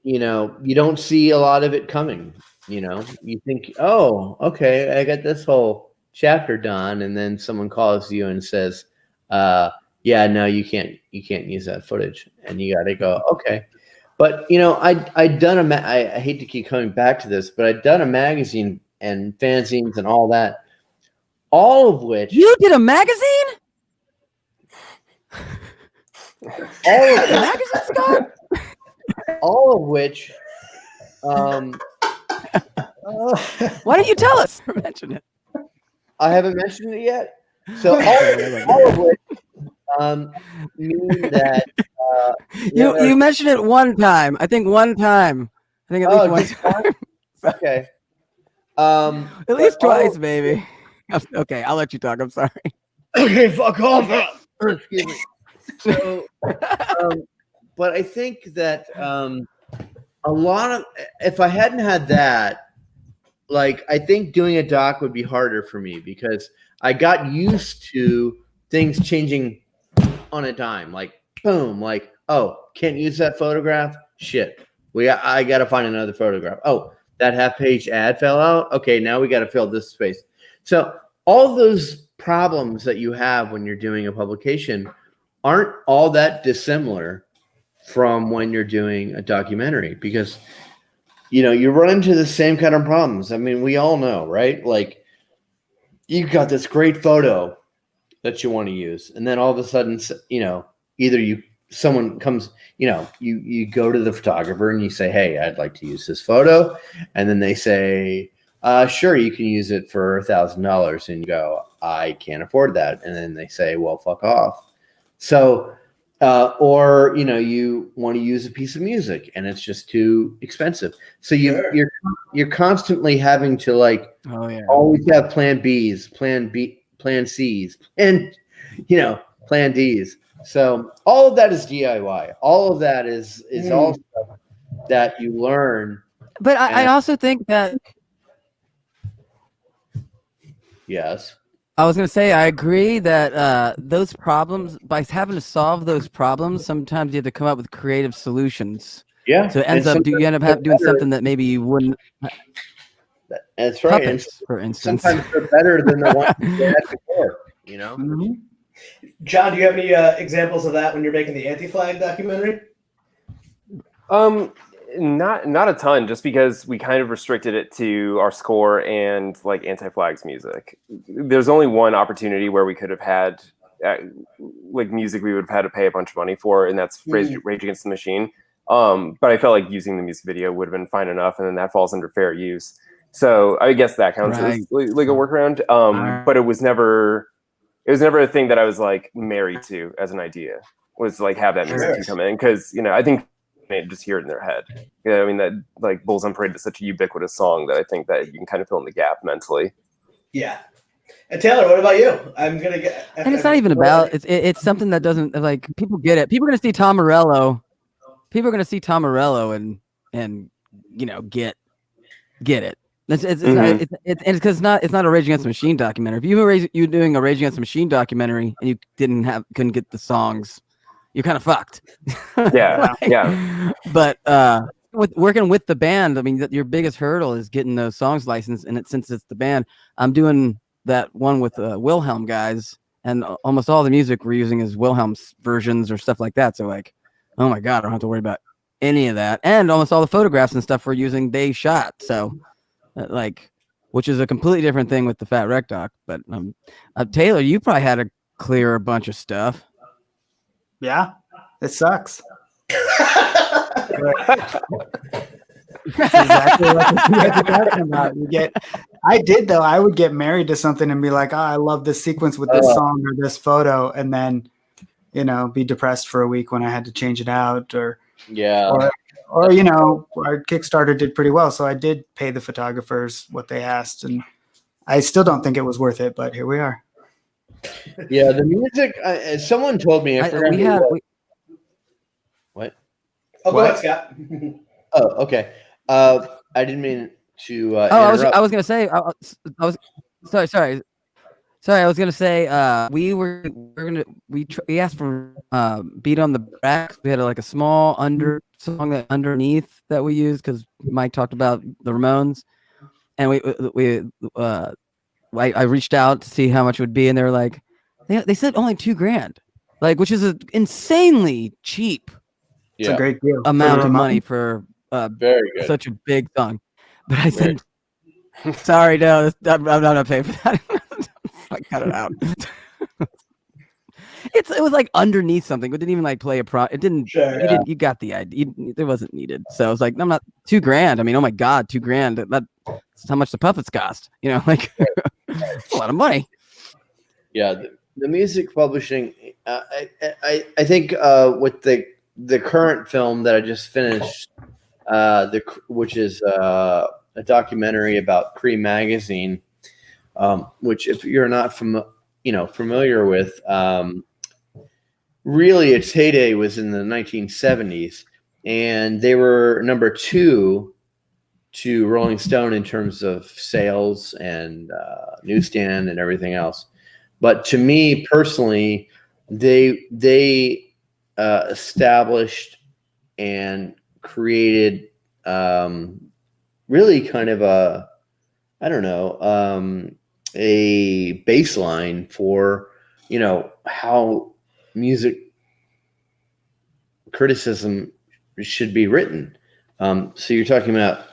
you don't see a lot of it coming. You think, oh, okay, I got this whole chapter done, and then someone calls you and says, yeah, no, you can't use that footage, and you got to go, okay. But I'd done I hate to keep coming back to this, but I'd done a magazine and fanzines and all that, all of which you did a magazine. All of which. Why don't you tell us? Mention it. I haven't mentioned it yet. So all of which mean that. You mentioned it one time. I think one time. I think at least one time. Okay. At least twice, maybe. Okay, I'll let you talk. I'm sorry. Okay, fuck off. Excuse me. So, but I think that a lot of, if I hadn't had that, like, I think doing a doc would be harder for me because I got used to things changing on a dime. Like, boom, like, oh, can't use that photograph? Shit. I got to find another photograph. Oh, that half-page ad fell out? Okay, now we got to fill this space. So all those problems that you have when you're doing a publication aren't all that dissimilar from when you're doing a documentary because, you run into the same kind of problems. I mean, we all know, right? Like, you've got this great photo that you want to use, and then all of a sudden, either someone comes, you go to the photographer and you say, hey, I'd like to use this photo. And then they say, sure, you can use it for $1,000. And you go, I can't afford that. And then they say, well, fuck off. So, or, you want to use a piece of music and it's just too expensive. So you're constantly having to always have plan Bs, plan Cs, and, plan Ds. So all of that is DIY. All of that is all stuff that you learn. But I also think that. Yes. I was going to say, I agree that those problems, by having to solve those problems, sometimes you have to come up with creative solutions. Yeah. So you end up doing something that maybe you wouldn't. That's right. Puppets, for instance. Sometimes they're better than the ones you had before, Mm-hmm. John, do you have any examples of that when you're making the Anti-Flag documentary? Not a ton, just because we kind of restricted it to our score and like Anti-Flag's music. There's only one opportunity where we could have had like music we would have had to pay a bunch of money for, and that's Rage Against the Machine. But I felt like using the music video would have been fine enough, and then that falls under fair use. So I guess that counts as like a workaround. But it was never a thing that I was like married to as an idea. Was like have that music come in because I think they just hear it in their head. I mean that like Bulls on Parade is such a ubiquitous song that I think that you can kind of fill in the gap mentally. Yeah. And Taylor, what about you? I'm gonna get. And it's not even about. It's something that doesn't like people get it. People are gonna see Tom Morello. People are gonna see Tom Morello and get it. It's not it's because it's not a Rage Against the Machine documentary. If you doing a Rage Against the Machine documentary and you couldn't get the songs, you're kind of fucked. Yeah, yeah. But with working with the band, I mean, your biggest hurdle is getting those songs licensed. And since it's the band, I'm doing that one with Wilhelm guys, and almost all the music we're using is Wilhelm's versions or stuff like that. So like, oh my god, I don't have to worry about any of that. And almost all the photographs and stuff we're using, they shot. So like, which is a completely different thing with the Fat Wreck doc. But Taylor, you probably had to clear a bunch of stuff. Yeah, it sucks. That's exactly what you're talking about. I would get married to something and be like, I love this sequence with this song or this photo, and then be depressed for a week when I had to change it out, or our Kickstarter did pretty well, so I did pay the photographers what they asked, and I still don't think it was worth it, but here we are. Yeah, the music. Someone told me. What? Oh, go ahead, Scott. Oh, okay. I didn't mean to. I was gonna say. I was sorry. I was gonna say. We asked for Beat on the Back. We had like a small song that underneath that we used because Mike talked about the Ramones, and I reached out to see how much it would be, and they were like, they said only $2,000, like, which is an insanely cheap. It's a great deal. Amount of money for very good. Such a big song. But I said, sorry, no, I'm not paying for that. I cut it out. It was like underneath something. It didn't even like play a pro. It didn't. Sure, you got the idea. It wasn't needed. So I was like, I'm not $2,000. I mean, oh my god, $2,000. That's how much the puppets cost. Like a lot of money. Yeah, the music publishing. I think with the current film that I just finished, which is a documentary about Cream magazine, which if you're not familiar with, really its heyday was in the 1970s, and they were number 2 to Rolling Stone in terms of sales and newsstand and everything else. But to me personally, they established and created really kind of a baseline for how music criticism should be written. So you're talking about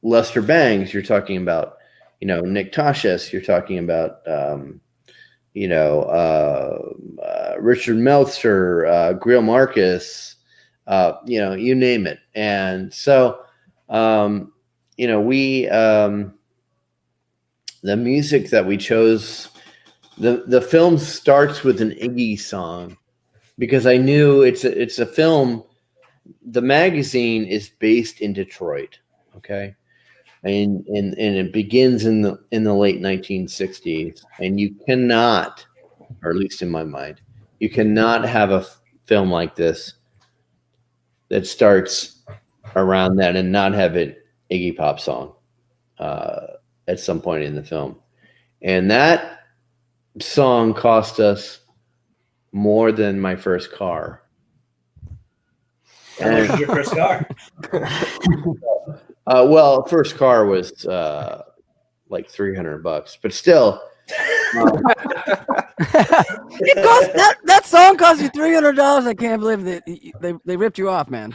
Lester Bangs, you're talking about Nick Tosches, you're talking about Richard Meltzer, Greil Marcus, you name it. And so, the music that we chose, the film starts with an Iggy song because I knew it's a film. The magazine is based in Detroit. Okay. And it begins in the late 1960s, and you cannot, or at least in my mind, you cannot have a film like this that starts around that and not have an Iggy Pop song at some point in the film. And that song cost us more than my first car. How much was your first car? Well, first car was like $300, but still. It cost that song cost you $300. I can't believe that they ripped you off, man.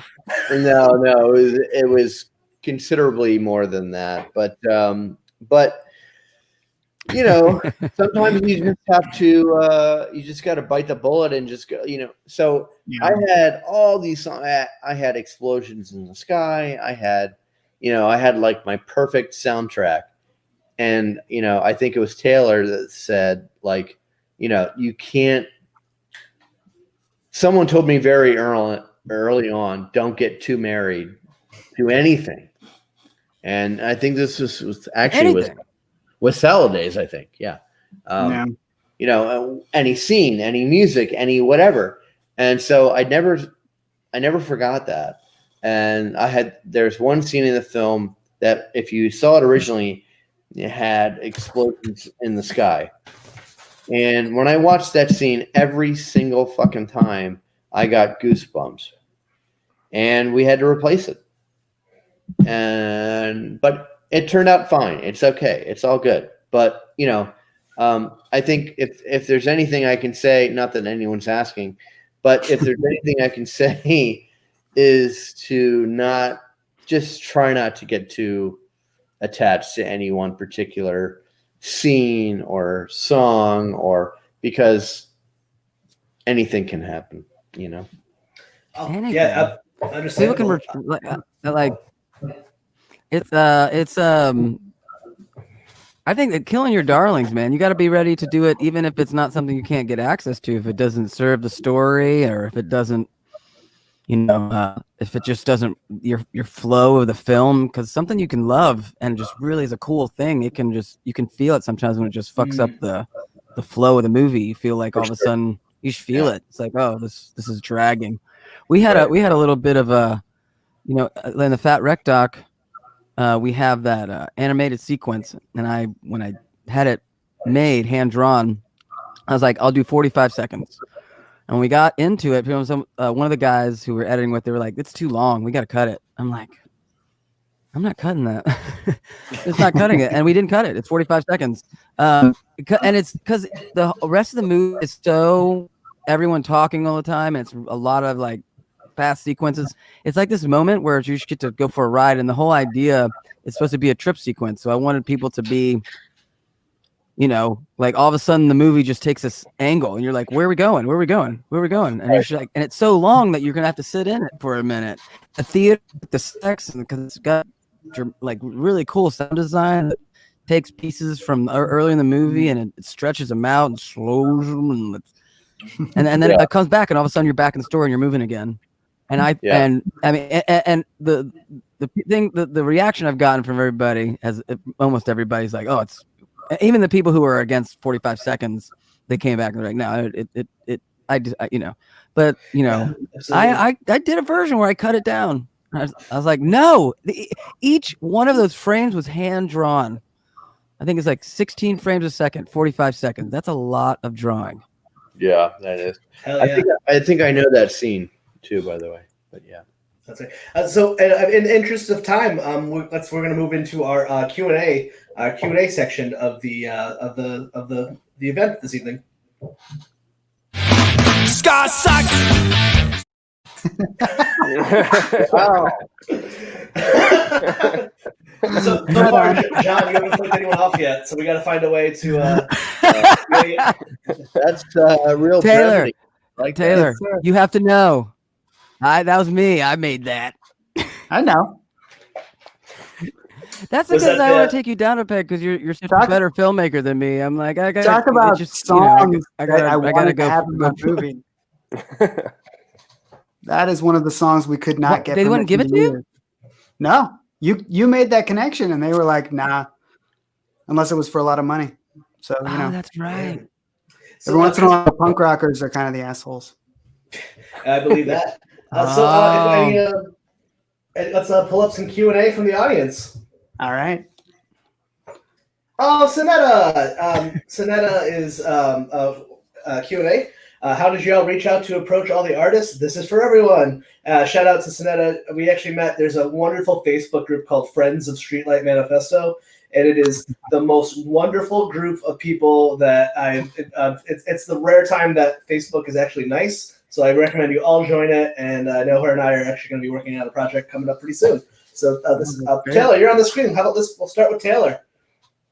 No, it was considerably more than that. But sometimes you just have to. You just got to bite the bullet and just go. So yeah. I had all these songs. I had Explosions in the Sky. I had like my perfect soundtrack. And, I think it was Taylor that said, like, you can't. Someone told me very early on, don't get too married to anything. And I think this was actually with Salad Days, I think. Yeah. You know, any scene, any music, any whatever. And so I never forgot that. And there's one scene in the film that if you saw it originally, it had explosions in the sky. And when I watched that scene every single fucking time, I got goosebumps. And we had to replace it. But it turned out fine. It's okay. It's all good. But, you know, I think if there's anything I can say, not that anyone's asking, but if there's anything I can say is to try not to get too attached to any one particular scene or song, or because anything can happen, you know? Yeah, understandable. People can I think that killing your darlings, man, you got to be ready to do it, even if it's not something you can't get access to, if it doesn't serve the story, or if it doesn't, you know, if it just doesn't your flow of the film, because something you can love and just really is a cool thing, you can feel it sometimes when it just fucks up the flow of the movie. You feel like all of a sudden you just feel it. It's like, oh, this is dragging. We had a little bit of a, you know, in the Fat Wreck doc. We have that animated sequence, and when I had it made, hand drawn, I was like, I'll do 45 seconds. And when we got into it, one of the guys who were editing with, they were like, it's too long. We got to cut it. I'm like, I'm not cutting that. It's not cutting it. And we didn't cut it. It's 45 seconds. And it's because the rest of the movie is so everyone talking all the time. And it's a lot of like fast sequences. It's like this moment where you just get to go for a ride, and the whole idea is supposed to be a trip sequence. So I wanted people to be, you know, like all of a sudden the movie just takes this angle, and you're like, where are we going? Where are we going? Where are we going? And you're like, and it's so long that you're gonna have to sit in it for a minute. The theater, the sex, and because it's got like really cool sound design that takes pieces from early in the movie and it stretches them out and slows them, and then it comes back, and all of a sudden you're back in the store and you're moving again. And I mean, the thing, the reaction I've gotten from everybody, almost everybody's like, oh, it's, even the people who are against 45 seconds, they came back and they're like, no, you know, but you know, I did a version where I cut it down. I was like, no, each one of those frames was hand drawn. I think it's like 16 frames a second, 45 seconds. That's a lot of drawing. Yeah, that is. I think I know that scene too, by the way. But yeah, that's right. So, in the interest of time, we're going to move into our Q&A section of the event this evening. Scar sucks. Wow. So far, John, you haven't flipped anyone off yet, so we got to find a way to. That's real. Taylor, like Taylor, you have to know. That was me. I made that. I know. That's because I want to take you down a peg because you're such a better filmmaker than me. I'm like, I got talk about just, songs. You know, I gotta go have in my movie. That is one of the songs we could not get. They wouldn't give it to you? No, you made that connection, and they were like, nah, unless it was for a lot of money. So you know, that's right. Every once in a while, the punk rockers are kind of the assholes. I believe that. Let's pull up some Q&A from the audience. All right. Oh, Sonetta. Sonetta is Q&A. How did you all reach out to approach all the artists? This is for everyone. Shout out to Sonetta. We actually met. There's a wonderful Facebook group called Friends of Streetlight Manifesto, and it is the most wonderful group of people that it's the rare time that Facebook is actually nice. So I recommend you all join it, and I know her and I are actually going to be working on a project coming up pretty soon. So this is Taylor. You're on the screen. How about this? We'll start with Taylor.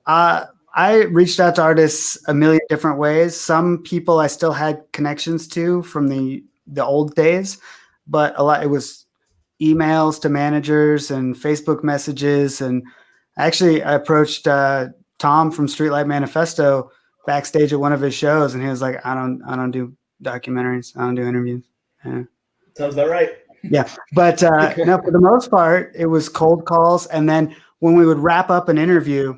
I reached out to artists a million different ways. Some people I still had connections to from the old days, but a lot it was emails to managers and Facebook messages. And actually, I approached Tom from Streetlight Manifesto backstage at one of his shows, and he was like, "I don't do documentaries. I don't do interviews." Yeah. Sounds about right. Yeah, but no, for the most part, it was cold calls. And then when we would wrap up an interview,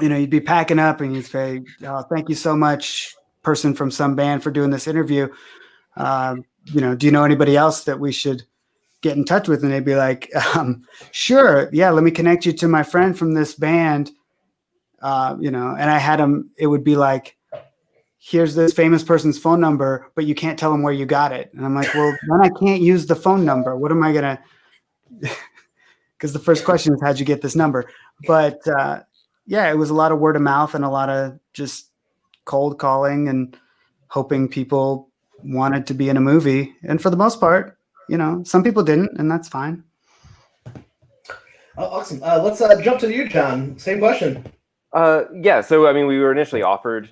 you'd be packing up and you'd say, oh, thank you so much, person from some band, for doing this interview. Do you know anybody else that we should get in touch with? And they'd be like, sure. Yeah. Let me connect you to my friend from this band. And I had him, it would be like, here's this famous person's phone number, but you can't tell them where you got it. And I'm like, well, then I can't use the phone number. What am I going to, because the first question is, how'd you get this number? But it was a lot of word of mouth and a lot of just cold calling and hoping people wanted to be in a movie. And for the most part, some people didn't, and that's fine. Oh, awesome. Let's jump to you, John. Same question. So, we were initially offered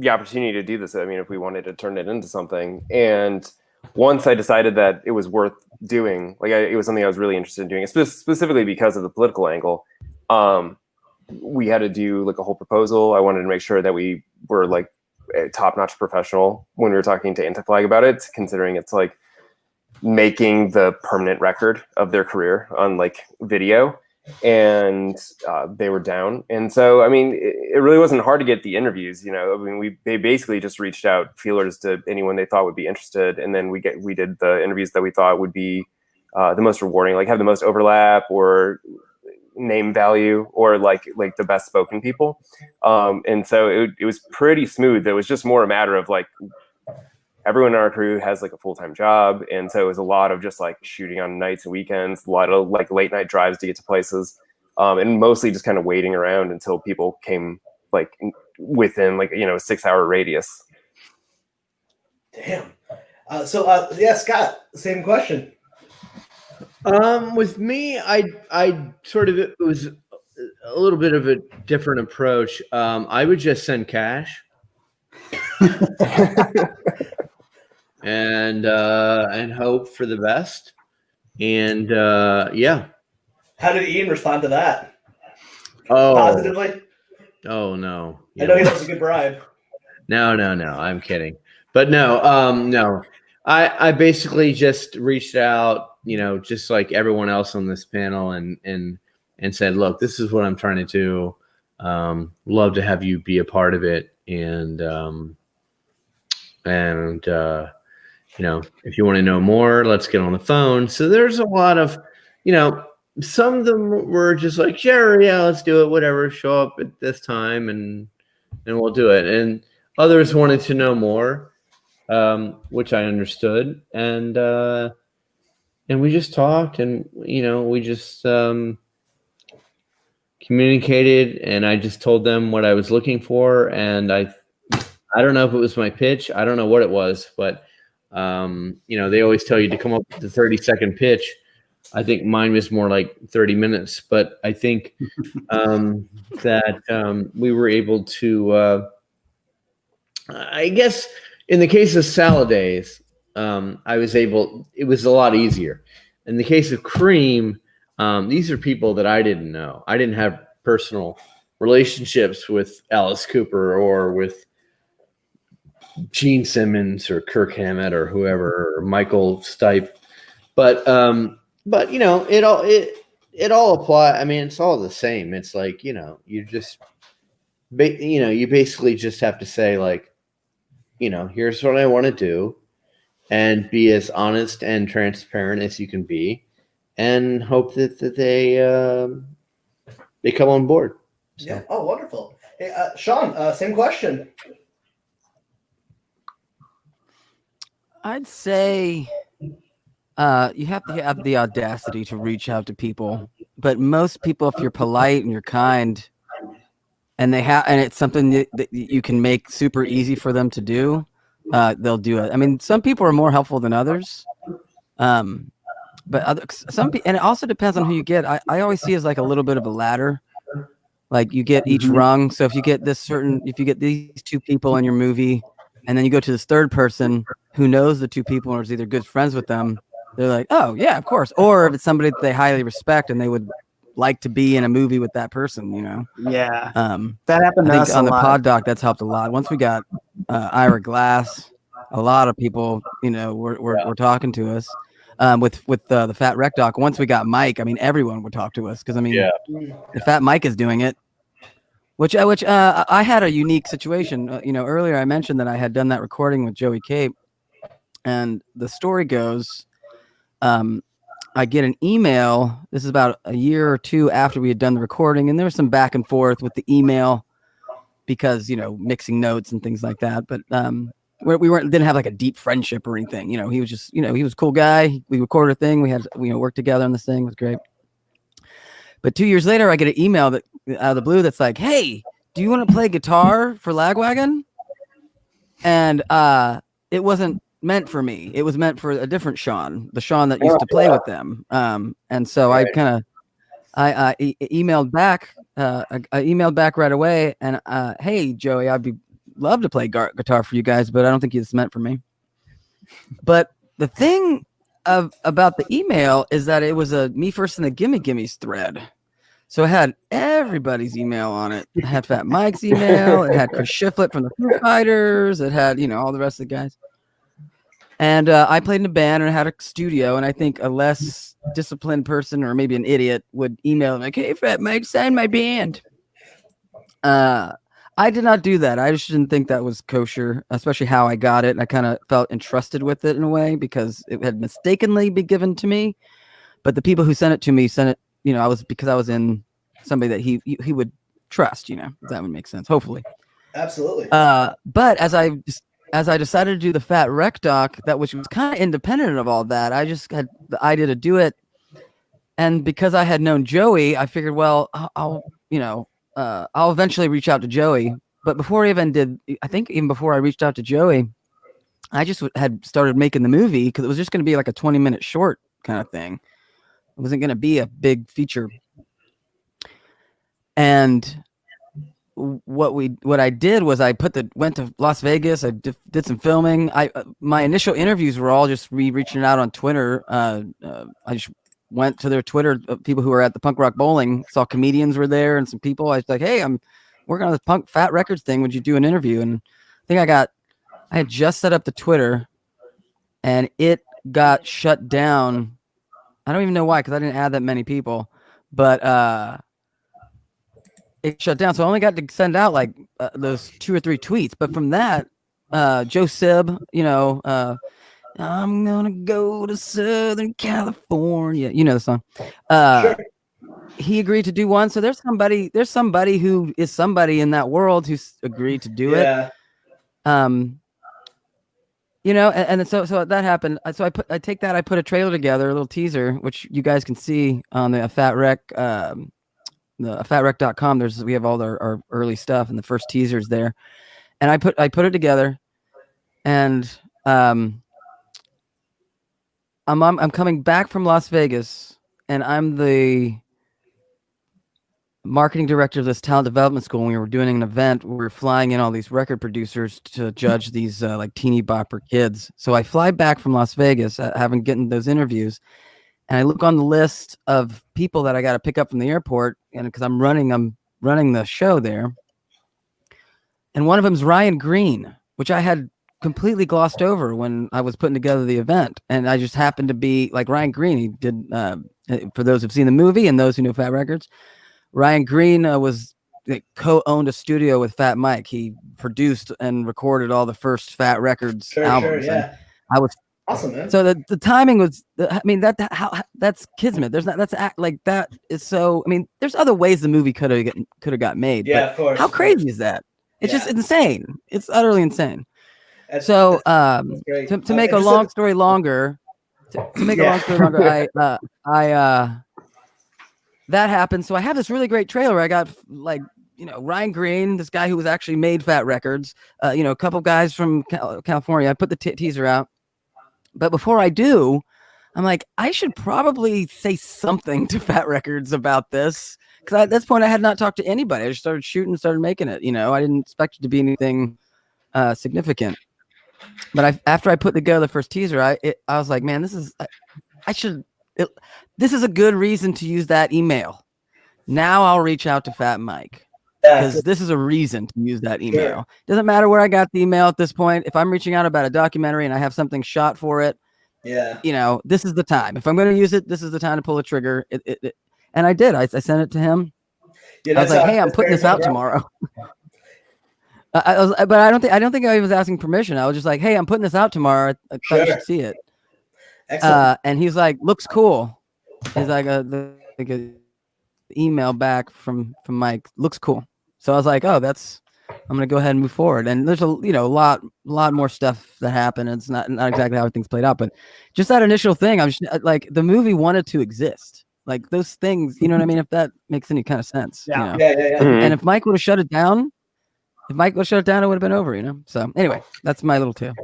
the opportunity to do this. If we wanted to turn it into something. And once I decided that it was worth doing, it was something I was really interested in doing, specifically because of the political angle. We had to do a whole proposal. I wanted to make sure that we were a top-notch professional when we were talking to Anti-Flag about it, considering it's making the permanent record of their career on video. And they were down. And so, it really wasn't hard to get the interviews, they basically just reached out feelers to anyone they thought would be interested. And then we did the interviews that we thought would be the most rewarding, have the most overlap or name value or the best spoken people. And so it was pretty smooth. It was just more a matter of everyone in our crew has a full-time job. And so it was a lot of just shooting on nights and weekends, a lot of late night drives to get to places. And mostly just kind of waiting around until people came within a 6-hour radius. Damn. Scott, same question. With me, I sort of, it was a little bit of a different approach. I would just send cash. and hope for the best. And How did Ian respond to that? Oh, positively? Oh no. I know he loves a good bribe. No, I'm kidding. But no. I basically just reached out, just like everyone else on this panel and said, look, this is what I'm trying to do. Love to have you be a part of it. And if you want to know more, let's get on the phone. So there's a lot of, some of them were just like, sure, yeah, let's do it, whatever, show up at this time and we'll do it. And others wanted to know more, which I understood. And we just talked and, we just communicated, and I just told them what I was looking for. And I don't know if it was my pitch. I don't know what it was, but they always tell you to come up with the 30-second pitch. I think mine was more like 30 minutes, but I think that we were able to, I guess in the case of Salad Days, it was a lot easier. In the case of Cream, these are people that I didn't know. I didn't have personal relationships with Alice Cooper or with Gene Simmons or Kirk Hammett or whoever, or Michael Stipe, but it all apply. It's all the same. It's you just, you basically just have to say here's what I want to do, and be as honest and transparent as you can be, and hope that they come on board. So. Yeah. Oh, wonderful. Hey, Sean, same question. I'd say you have to have the audacity to reach out to people, but most people, if you're polite and you're kind, and it's something that you can make super easy for them to do, they'll do it. Some people are more helpful than others, but and it also depends on who you get. I always see it as a little bit of a ladder. You get each rung. So if you get these two people in your movie, and then you go to this third person who knows the two people or is either good friends with them, they're like, oh yeah, of course. Or if it's somebody that they highly respect and they would like to be in a movie with that person, Yeah. That happened to us on a the lot. pod doc. That's helped a lot. Once we got Ira Glass, a lot of people, were talking to us. With the Fat Rec doc. Once we got Mike, everyone would talk to us because the Fat Mike is doing it. Which I had a unique situation. Earlier I mentioned that I had done that recording with Joey Cape, and the story goes, I get an email. This is about a year or two after we had done the recording, and there was some back and forth with the email because mixing notes and things like that. But we didn't have like a deep friendship or anything. He was just he was a cool guy. We recorded a thing. We had worked together on this thing. It was great. But 2 years later, I get an email that out of the blue that's like, "Hey, do you want to play guitar for Lagwagon?" And it wasn't meant for me. It was meant for a different Sean, the Sean that used to play with them. And so I emailed back. I emailed back right away, and hey, Joey, I'd love to play guitar for you guys, but I don't think it's meant for me. But the thing about the email is that it was a Me First and the Gimme Gimmes thread. So it had everybody's email on it. It had Fat Mike's email. It had Chris Shiflett from the Foo Fighters. It had, all the rest of the guys. And I played in a band and had a studio. And I think a less disciplined person or maybe an idiot would email him like, "Hey, Fat Mike, sign my band." I did not do that. I just didn't think that was kosher, especially how I got it. I kind of felt entrusted with it in a way because it had mistakenly been given to me. But the people who sent it to me sent it, because I was in somebody that he would trust, if that would make sense, hopefully. Absolutely. But as I decided to do the Fat Wreck doc, which was kind of independent of all that, I just had the idea to do it. And because I had known Joey, I figured, well, I'll eventually reach out to Joey. But before I even before I reached out to Joey, I just had started making the movie because it was just going to be like a 20-minute short kind of thing. It wasn't going to be a big feature. And what I did was I went to Las Vegas. I did some filming. My initial interviews were all just reaching out on Twitter. I just went to their Twitter, people who were at the Punk Rock Bowling, saw comedians were there and some people. I was like, "Hey, I'm working on this Punk Fat Records thing. Would you do an interview?" And I think I had just set up the Twitter and it got shut down. I don't even know why, because I didn't add that many people, but it shut down. So I only got to send out like those 2 or 3 tweets. But from that, Joe Sib, "I'm gonna go to Southern California," the song. Sure. He agreed to do one. So there's somebody who is somebody in that world who's agreed to do it. And so that happened. So I put a trailer together, a little teaser, which you guys can see on the Fat Wreck, the fatrec.com. We have all our early stuff, and the first teaser's there. And I put it together, and I'm coming back from Las Vegas, and I'm the marketing director of this talent development school. And we were doing an event where we were flying in all these record producers to judge these like teeny bopper kids. So I fly back from Las Vegas, having gotten those interviews, and I look on the list of people that I got to pick up from the airport, and because I'm running the show there, and one of them is Ryan Green, which I had completely glossed over when I was putting together the event. And I just happened to be like Ryan Green. He did, for those who've seen the movie and those who know Fat Records, Ryan Green co-owned a studio with Fat Mike. He produced and recorded all the first Fat Records albums. Sure, yeah. I was awesome, man. So the timing was, that's kismet. That is so. I mean, there's other ways the movie could have got made. Yeah, but of course. How crazy is that? It's just insane. It's utterly insane. To make a long story longer, that happened. So I have this really great trailer. I got Ryan Green, this guy who was actually made Fat Records, a couple guys from California. I put the teaser out, but before I do, I'm like, I should probably say something to Fat Records about this, because at this point I had not talked to anybody. I just started shooting, started making it. I didn't expect it to be anything significant. But after I put together the first teaser, I was like, man, this is a good reason to use that email. Now I'll reach out to Fat Mike, because this is a reason to use that email. Sure. Doesn't matter where I got the email at this point. If I'm reaching out about a documentary and I have something shot for it, this is the time. If I'm going to use it, this is the time to pull the trigger. And I did. I sent it to him. I was like, hey, I'm putting this out tomorrow. But I don't think I was asking permission. I was just like, hey, I'm putting this out tomorrow. I thought you should see it. Excellent. And he's like, looks cool. He's like a email back from Mike. Looks cool. So I was like, oh, I'm gonna go ahead and move forward. And there's a lot more stuff that happened. It's not exactly how things played out, but just that initial thing, I was like, the movie wanted to exist. Like those things, you know what I mean? If that makes any kind of sense. Yeah. You know? Yeah. And if Mike would have shut it down, it would have been over, you know? So anyway, that's my little tale.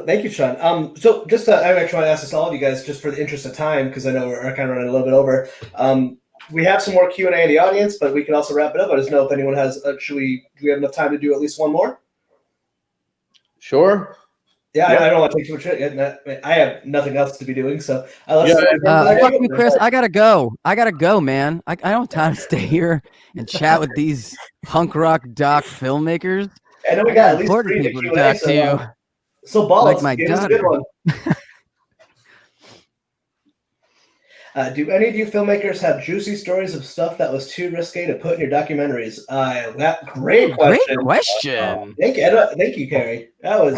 Thank you, Sean. So just I actually want to ask this all of you guys, just for the interest of time, because I know we're kind of running a little bit over. We have some more Q&A in the audience, but we can also wrap it up. I just know if anyone has, do we have enough time to do at least one more? Sure. Yeah. I don't want to take too much. I have nothing else to be doing, so fuck you, Chris. I gotta go, man. I don't have time to stay here and chat with these punk rock doc filmmakers. I know we got at least important 3 people to Q&A, talk to you. So balls, like my give us a good daughter. one. Do any of you filmmakers have juicy stories of stuff that was too risque to put in your documentaries? Great question. Great question. Thank you, Carrie. That was.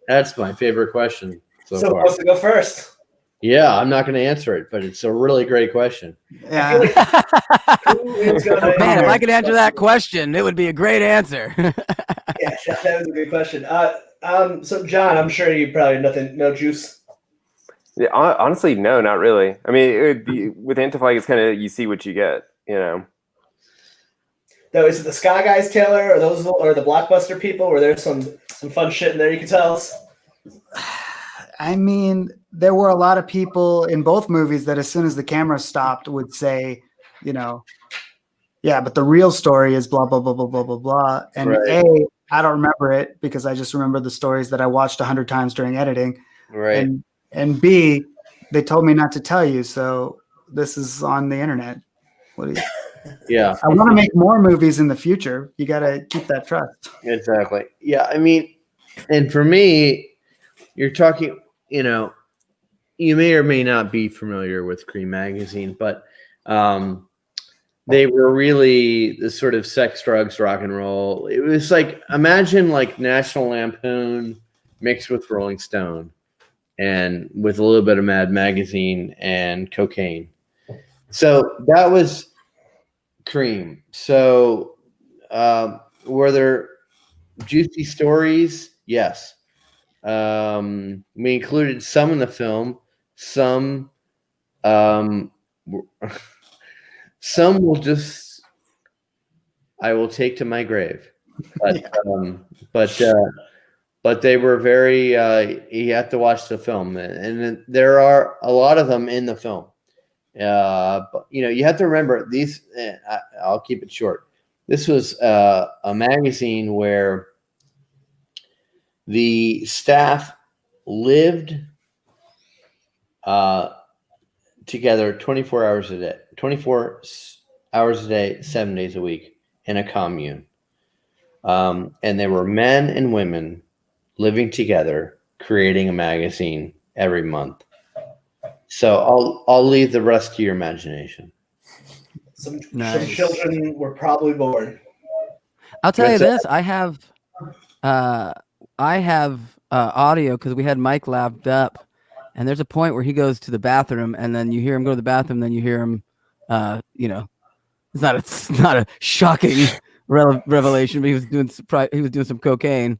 That's my favorite question so So who far. wants to go first? Yeah, I'm not going to answer it, but it's a really great question. Yeah. Man, if I could answer that question, it would be a great answer. Yeah, that was a good question. So John, I'm sure you probably no juice. Yeah, honestly, no, not really. I mean, with Anti-Flag, it's kind of you see what you get, you know. Though, is it the Sky Guys, Taylor, or the Blockbuster people? Where there's some fun shit in there you can tell us? I mean, there were a lot of people in both movies that as soon as the camera stopped would say, you know, yeah, but the real story is blah, blah, blah, blah, blah, blah, blah. And Right. I don't remember it because I just remember the stories that I watched 100 times during editing. Right. And B, they told me not to tell you. So this is on the internet. What do you? Yeah. I want to make more movies in the future. You got to keep that trust. Exactly. Yeah. I mean, and for me, you're talking, you know, you may or may not be familiar with Cream Magazine, but they were really the sort of sex, drugs, rock and roll. It was like, imagine like National Lampoon mixed with Rolling Stone and with a little bit of Mad Magazine and cocaine. So that was Cream. So were there juicy stories? Yes. We included some in the film. Some will just I will take to my grave. But they were very you have to watch the film, and there are a lot of them in the film. But you know, you have to remember these. I'll keep it short. This was a magazine where the staff lived together 24 hours a day, 24 hours a day, 7 days a week in a commune. And there were men and women living together, creating a magazine every month. So I'll leave the rest to your imagination. Some children were probably born. I'll tell you this: I have audio because we had Mike lapped up, and there's a point where he goes to the bathroom, and then you hear him go to the bathroom, then you hear him, you know, it's not a shocking revelation, but he was doing some cocaine.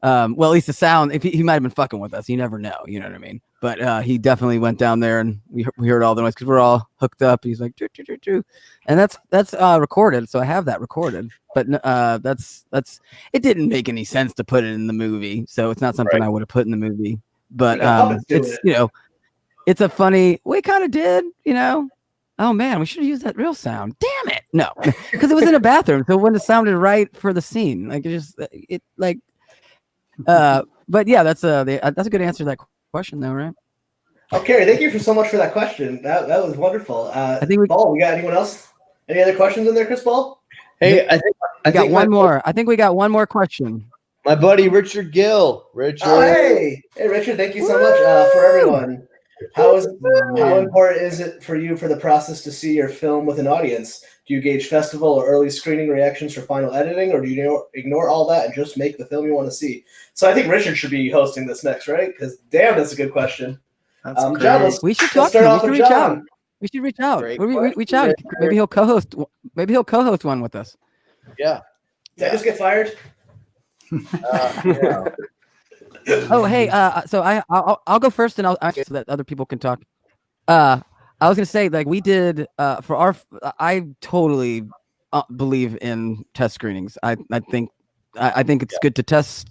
Well, at least the sound. If he might have been fucking with us, you never know. You know what I mean? But he definitely went down there, and we heard all the noise because we're all hooked up. He's like, doo, doo, doo, doo. And that's recorded, so I have that recorded. But that's it didn't make any sense to put it in the movie, so it's not something I would have put in the movie. But it's you know, it's a funny. We kind of did, you know. Oh man, we should have used that real sound. Damn it, no, because it was in a bathroom, so it wouldn't have sounded right for the scene. Like it like. But yeah, that's a good answer to that question, though, right? Okay, thank you so much for that question. That was wonderful. I think Ball, we got anyone else? Any other questions in there, Chris Ball? Hey, I think we got one more. I think we got one more question. My buddy Richard Gill. Richard. Oh, hey, Richard, thank you so much for everyone. How important is it for you for the process to see your film with an audience? Do you gauge festival or early screening reactions for final editing, or do you ignore all that and just make the film you want to see? So I think Richard should be hosting this next, right? Because damn, that's a good question. John, we should talk to him. We should reach out. We should reach out. Reach out. Maybe he'll co-host. Maybe he'll co-host one with us. Yeah. Did I just get fired? Yeah. Oh, hey. So I'll go first, and I'll so that other people can talk. I was gonna say, like, we did for our. I totally believe in test screenings. I think it's good to test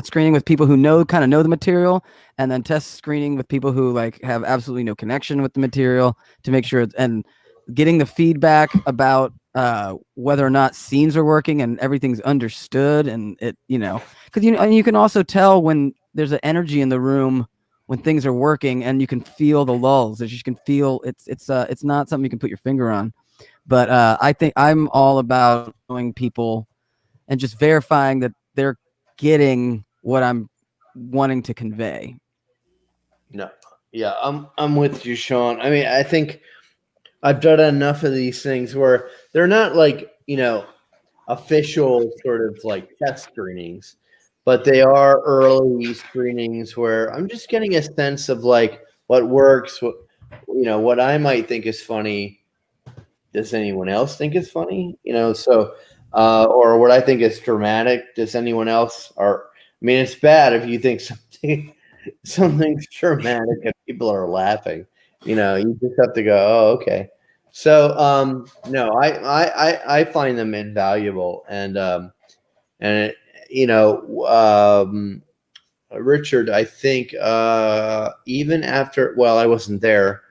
screening with people who kind of know the material, and then test screening with people who like have absolutely no connection with the material to make sure and getting the feedback about whether or not scenes are working and everything's understood, and it because you can also tell when there's an energy in the room when things are working, and you can feel the lulls. As you can feel, it's not something you can put your finger on. But I think I'm all about knowing people and just verifying that they're getting what I'm wanting to convey. No, yeah, I'm with you, Sean. I mean, I think I've done enough of these things where they're not like official sort of like test screenings, but they are early screenings where I'm just getting a sense of like what works, what I might think is funny. Does anyone else think is funny? Or what I think is dramatic. Does anyone else? Or I mean, it's bad if you think something's dramatic and people are laughing. You just have to go, oh, okay. So no, I find them invaluable, and Richard, I think even after, well, I wasn't there,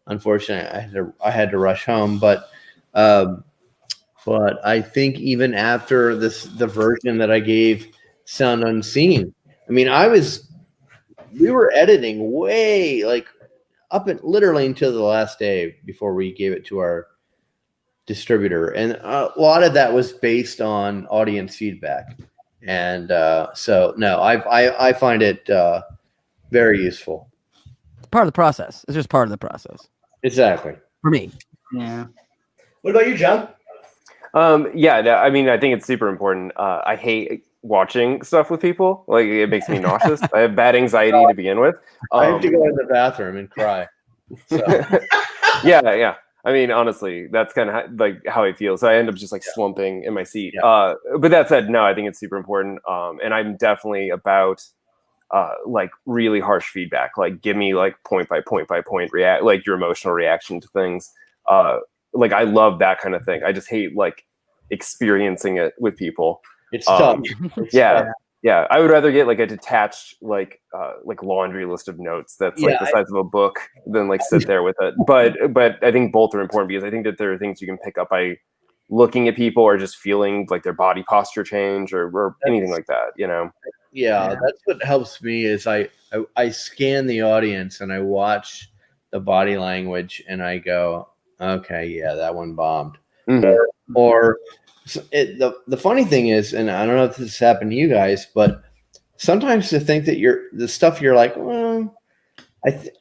unfortunately. I had to rush home, but I think even after the version that I gave Sound Unseen, I mean, we were editing way up and literally until the last day before we gave it to our distributor, and a lot of that was based on audience feedback. And so no, I find it very useful. It's part of the process. It's just part of the process. Exactly. For me. Yeah. What about you, John? Yeah, no, I mean, I think it's super important. I hate watching stuff with people. Like, it makes me nauseous. I have bad anxiety to begin with. I have to go to the bathroom and cry. So. Yeah. I mean, honestly, that's kind of how I feel. So I end up just slumping in my seat. Yeah. But that said, no, I think it's super important. And I'm definitely about really harsh feedback. Like, give me point by point your emotional reaction to things. I love that kind of thing. I just hate experiencing it with people. It's tough. Yeah. I would rather get a detached laundry list of notes that's the size of a book than sit there with it. But I think both are important because I think that there are things you can pick up by looking at people or just feeling their body posture change or anything like that. Yeah, that's what helps me is I scan the audience and I watch the body language and I go, okay, yeah, that one bombed. Mm-hmm. Or the funny thing is, and I don't know if this has happened to you guys, but sometimes to think that the stuff you're like, well,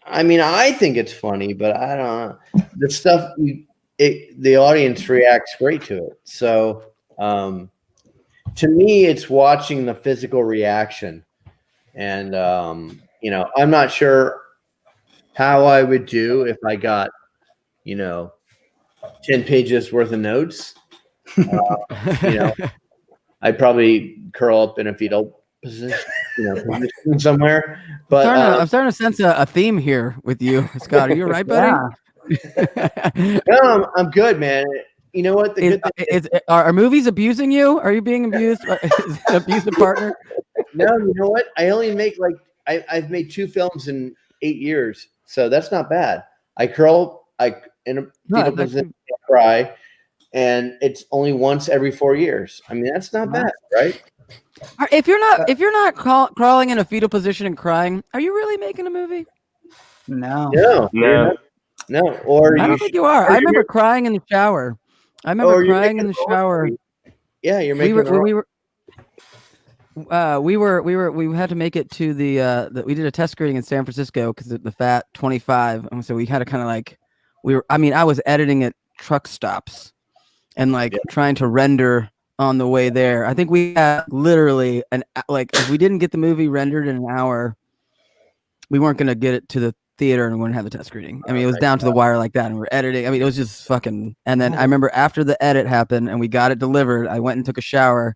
I mean, I think it's funny, but I don't know. The stuff the audience reacts great to it. So to me, it's watching the physical reaction, and I'm not sure how I would do if I got 10 pages worth of notes. I'd probably curl up in a fetal position, somewhere. But I'm starting to sense a theme here with you, Scott. Are you all right, buddy? No, I'm good, man. You know what? Are movies abusing you? Are you being abused? Is an abusive partner? No, you know what? I only make I've made 2 films in 8 years, so that's not bad. I curl in a fetal position, cry. And it's only once every 4 years. I mean, that's not bad, right? If you're not crawling in a fetal position and crying, are you really making a movie? No. Or I don't think you are. I remember crying in the shower. In the shower. Yeah, you're making. We had to make it to the we did a test screening in San Francisco because the Fat 25, and so we had to kind of I was editing at truck stops. and like trying to render on the way there. I think we had literally if we didn't get the movie rendered in an hour, we weren't gonna get it to the theater and we wouldn't have the test screening. I mean, it was down to the wire like that, and we're editing. I mean, it was just fucking. And then I remember after the edit happened and we got it delivered, I went and took a shower,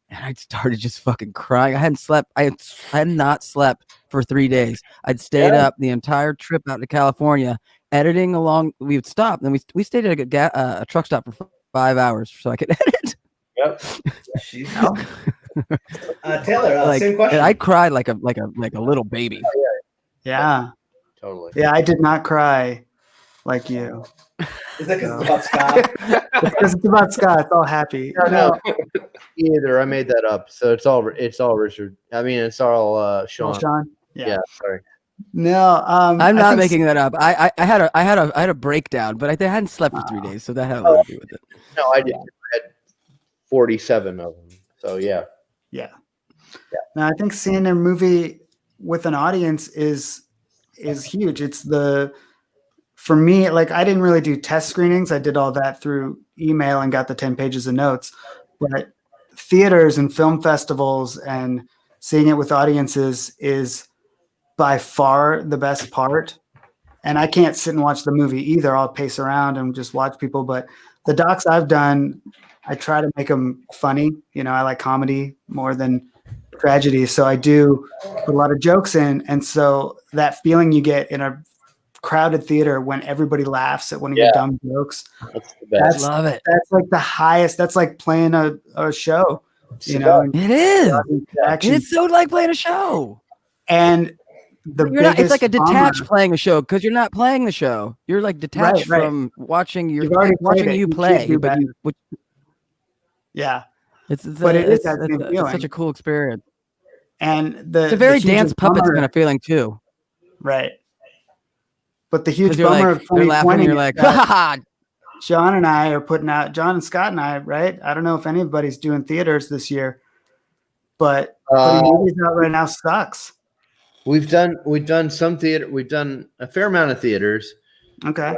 and I started just fucking crying. I hadn't slept. I had not slept for 3 days. I'd stayed up the entire trip out to California editing along. We would stop, then we stayed at a truck stop for 5 hours so I could edit. Yep. Taylor, same question. And I cried like a little baby. Yeah. Totally. Yeah, I did not cry like you. Is that because it's about Scott? Because it's about Scott. It's all happy. No, either. I made that up. So it's all Richard. I mean, it's all Sean. Oh, Sean? Yeah. Sorry. No, I'm not making that up. I had a breakdown, but I hadn't slept for 3 days, so that had a lot to do with it. No, I did. I had 47 of them. So yeah. Now I think seeing a movie with an audience is huge. It's for me, like I didn't really do test screenings. I did all that through email and got the 10 pages of notes. But theaters and film festivals and seeing it with audiences is by far the best part. And I can't sit and watch the movie either. I'll pace around and just watch people. But the docs I've done, I try to make them funny. You know, I like comedy more than tragedy. So I do put a lot of jokes in. And so that feeling you get in a crowded theater when everybody laughs at one of your dumb jokes, I love it. That's like the highest. That's like playing a show. You know, it is. It's so like playing a show. And it's like a detached playing a show because you're not playing the show. You're like detached from watching you play. Yeah. It's such a cool experience. And it's a very Dance Puppets kind of feeling too. Right. But the huge bummer of 2020 you're like, ha ha. John and Scott and I, right? I don't know if anybody's doing theaters this year, but putting movies out right now sucks. We've done some theater. We've done a fair amount of theaters. Okay.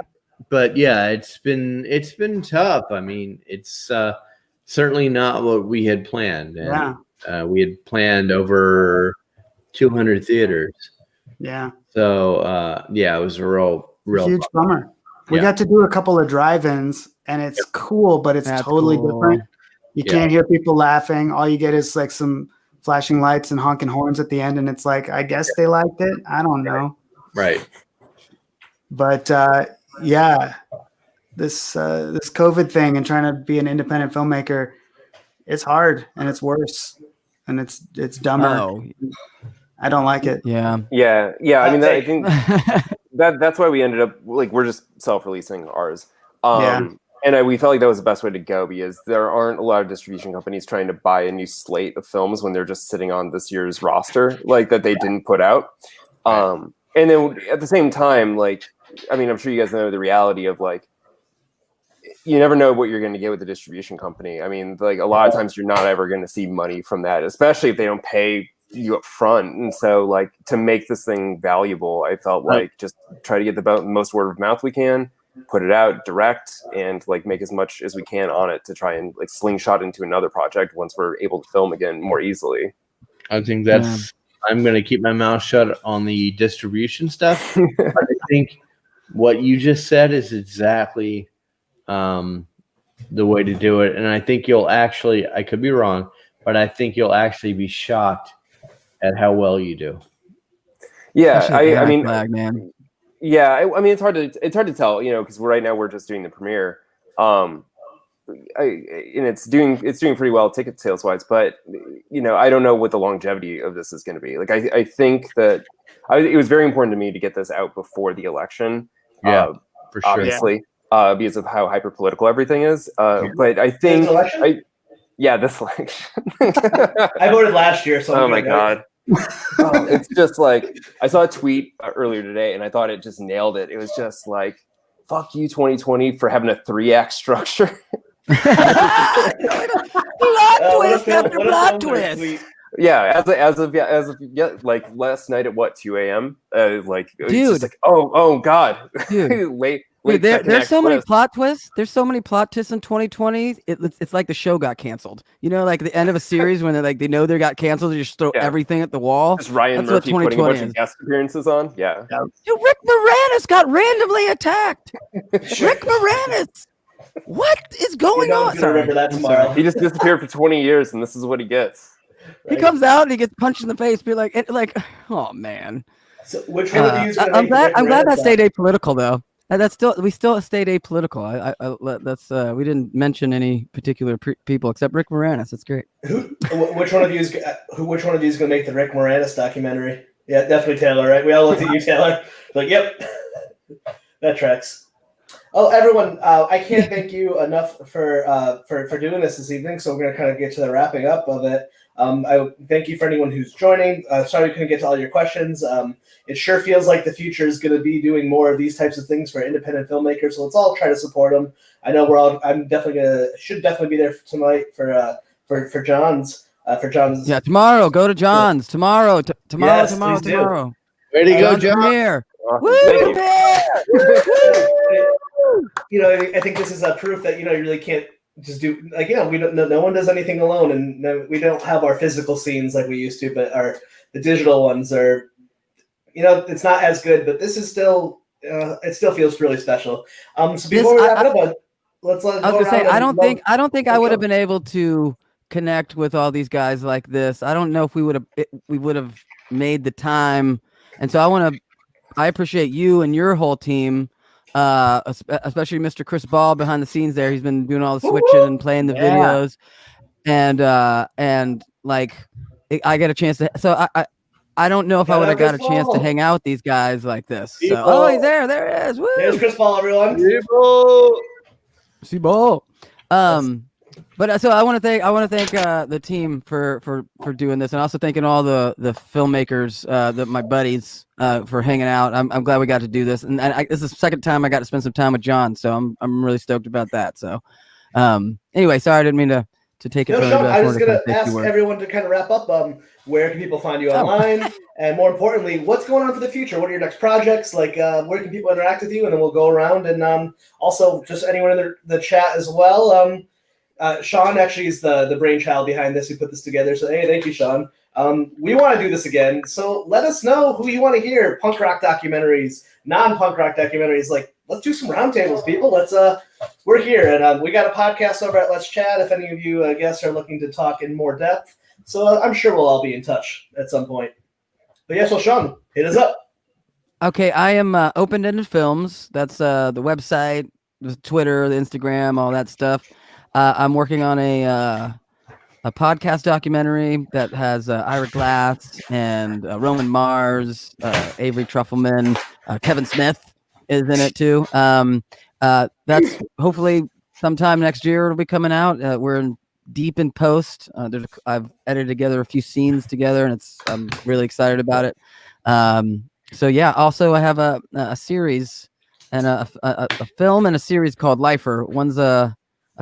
But yeah, it's been tough. I mean, it's certainly not what we had planned. And, we had planned over 200 theaters. Yeah. So it was a real huge bummer. We got to do a couple of drive-ins, and it's cool, but it's totally different. You can't hear people laughing. All you get is like some flashing lights and honking horns at the end, and it's like, I guess they liked it. I don't know. Right. But this COVID thing and trying to be an independent filmmaker, it's hard and it's worse and it's dumber. Oh. I don't like it. Yeah. I mean, I think that's why we ended up like we're just self-releasing ours. And we felt like that was the best way to go because there aren't a lot of distribution companies trying to buy a new slate of films when they're just sitting on this year's roster, like that they didn't put out. And then at the same time, like, I mean, I'm sure you guys know the reality of like, you never know what you're going to get with the distribution company. I mean, like a lot of times you're not ever going to see money from that, especially if they don't pay you up front. And so like to make this thing valuable, I felt like just try to get the most word of mouth we can, put it out direct and like make as much as we can on it to try and like slingshot into another project once we're able to film again more easily. I think I'm going to keep my mouth shut on the distribution stuff. I think what you just said is exactly the way to do it. And I think you'll actually, I could be wrong, but I think you'll actually be shocked at how well you do. Yeah. I mean, man. Yeah, I mean, it's hard to tell, you know, because right now we're just doing the premiere, and it's doing pretty well ticket sales wise. But you know, I don't know what the longevity of this is going to be. Like, I think that it was very important to me to get this out before the election. Yeah, for sure. Obviously, because of how hyper political everything is. But I think this election. I voted last year, so oh my god. It's just like I saw a tweet earlier today and I thought it just nailed it. It was just like, fuck you 2020 for having a 3-act structure. Plot twist after plot twist. Yeah, as of like last night at 2 a.m. Like dude, it's just like oh god, dude. Dude, there's so many plot twists. There's so many plot twists in 2020. It's like the show got canceled. You know, like the end of a series when they know they got canceled, they just throw everything at the wall. Just Ryan That's Murphy what putting a bunch 2020 of guest appearances on. Yeah. Dude, Rick Moranis got randomly attacked. Rick Moranis. What is going on? Remember that tomorrow. He just disappeared for 20 years, and this is what he gets. He comes out and he gets punched in the face. Be like, oh man. So which one of you is going to I'm glad that stayed apolitical though. We still stayed apolitical. We didn't mention any particular people except Rick Moranis. That's great. Which one of you is going to make the Rick Moranis documentary? Yeah, definitely Taylor. Right? We all looked at you, Taylor. Like, yep, that tracks. Oh, everyone! I can't thank you enough for doing this evening. So we're going to kind of get to the wrapping up of it. I thank you for anyone who's joining. Sorry we couldn't get to all your questions. It sure feels like the future is going to be doing more of these types of things for independent filmmakers. So let's all try to support them. I know should definitely be there tonight for John's. Yeah, tomorrow. Go to John's tomorrow. Tomorrow. Way to go, John! Premiere. Awesome. You know, I think this is a proof that you really can't just do we don't. No one does anything alone, and we don't have our physical scenes like we used to, but the digital ones are. It's not as good, but this is still. It still feels really special. So before we wrap it up, let's. I was gonna say I don't think I would have been able to connect with all these guys like this. I don't know if we would have made the time, and so I appreciate you and your whole team. Especially Mr. Chris Ball behind the scenes there. He's been doing all the switching and playing the videos, and like I get a chance to. So I don't know if I would have got a chance to hang out with these guys like this. So, he's there. There it is. Woo! There's Chris Ball, everyone. See ball. But so I want to thank the team for doing this, and also thanking all the filmmakers, my buddies, for hanging out. I'm glad we got to do this, and this is the second time I got to spend some time with John, so I'm really stoked about that. So, anyway, sorry I didn't mean to take it. Sean, I was going to ask everyone to kind of wrap up. Where can people find you online, and more importantly, what's going on for the future? What are your next projects? Like, where can people interact with you? And then we'll go around, and also just anyone in the chat as well. Sean actually is the brainchild behind this, who put this together. So, hey, thank you, Sean. We want to do this again. So let us know who you want to hear. Punk rock documentaries, non-punk rock documentaries. Like, let's do some roundtables, people. We're here. And we got a podcast over at Let's Chat if any of you guests are looking to talk in more depth. So I'm sure we'll all be in touch at some point. But yes, well, Sean, hit us up. Okay, I am Open Ended Films. That's the website, the Twitter, the Instagram, all that stuff. I'm working on a podcast documentary that has Ira Glass and Roman Mars, Avery Trufelman, Kevin Smith is in it too. That's hopefully sometime next year it'll be coming out. We're deep in post. I've edited together a few scenes together, and I'm really excited about it. So yeah. Also, I have a series and a film and a series called Lifer. One's a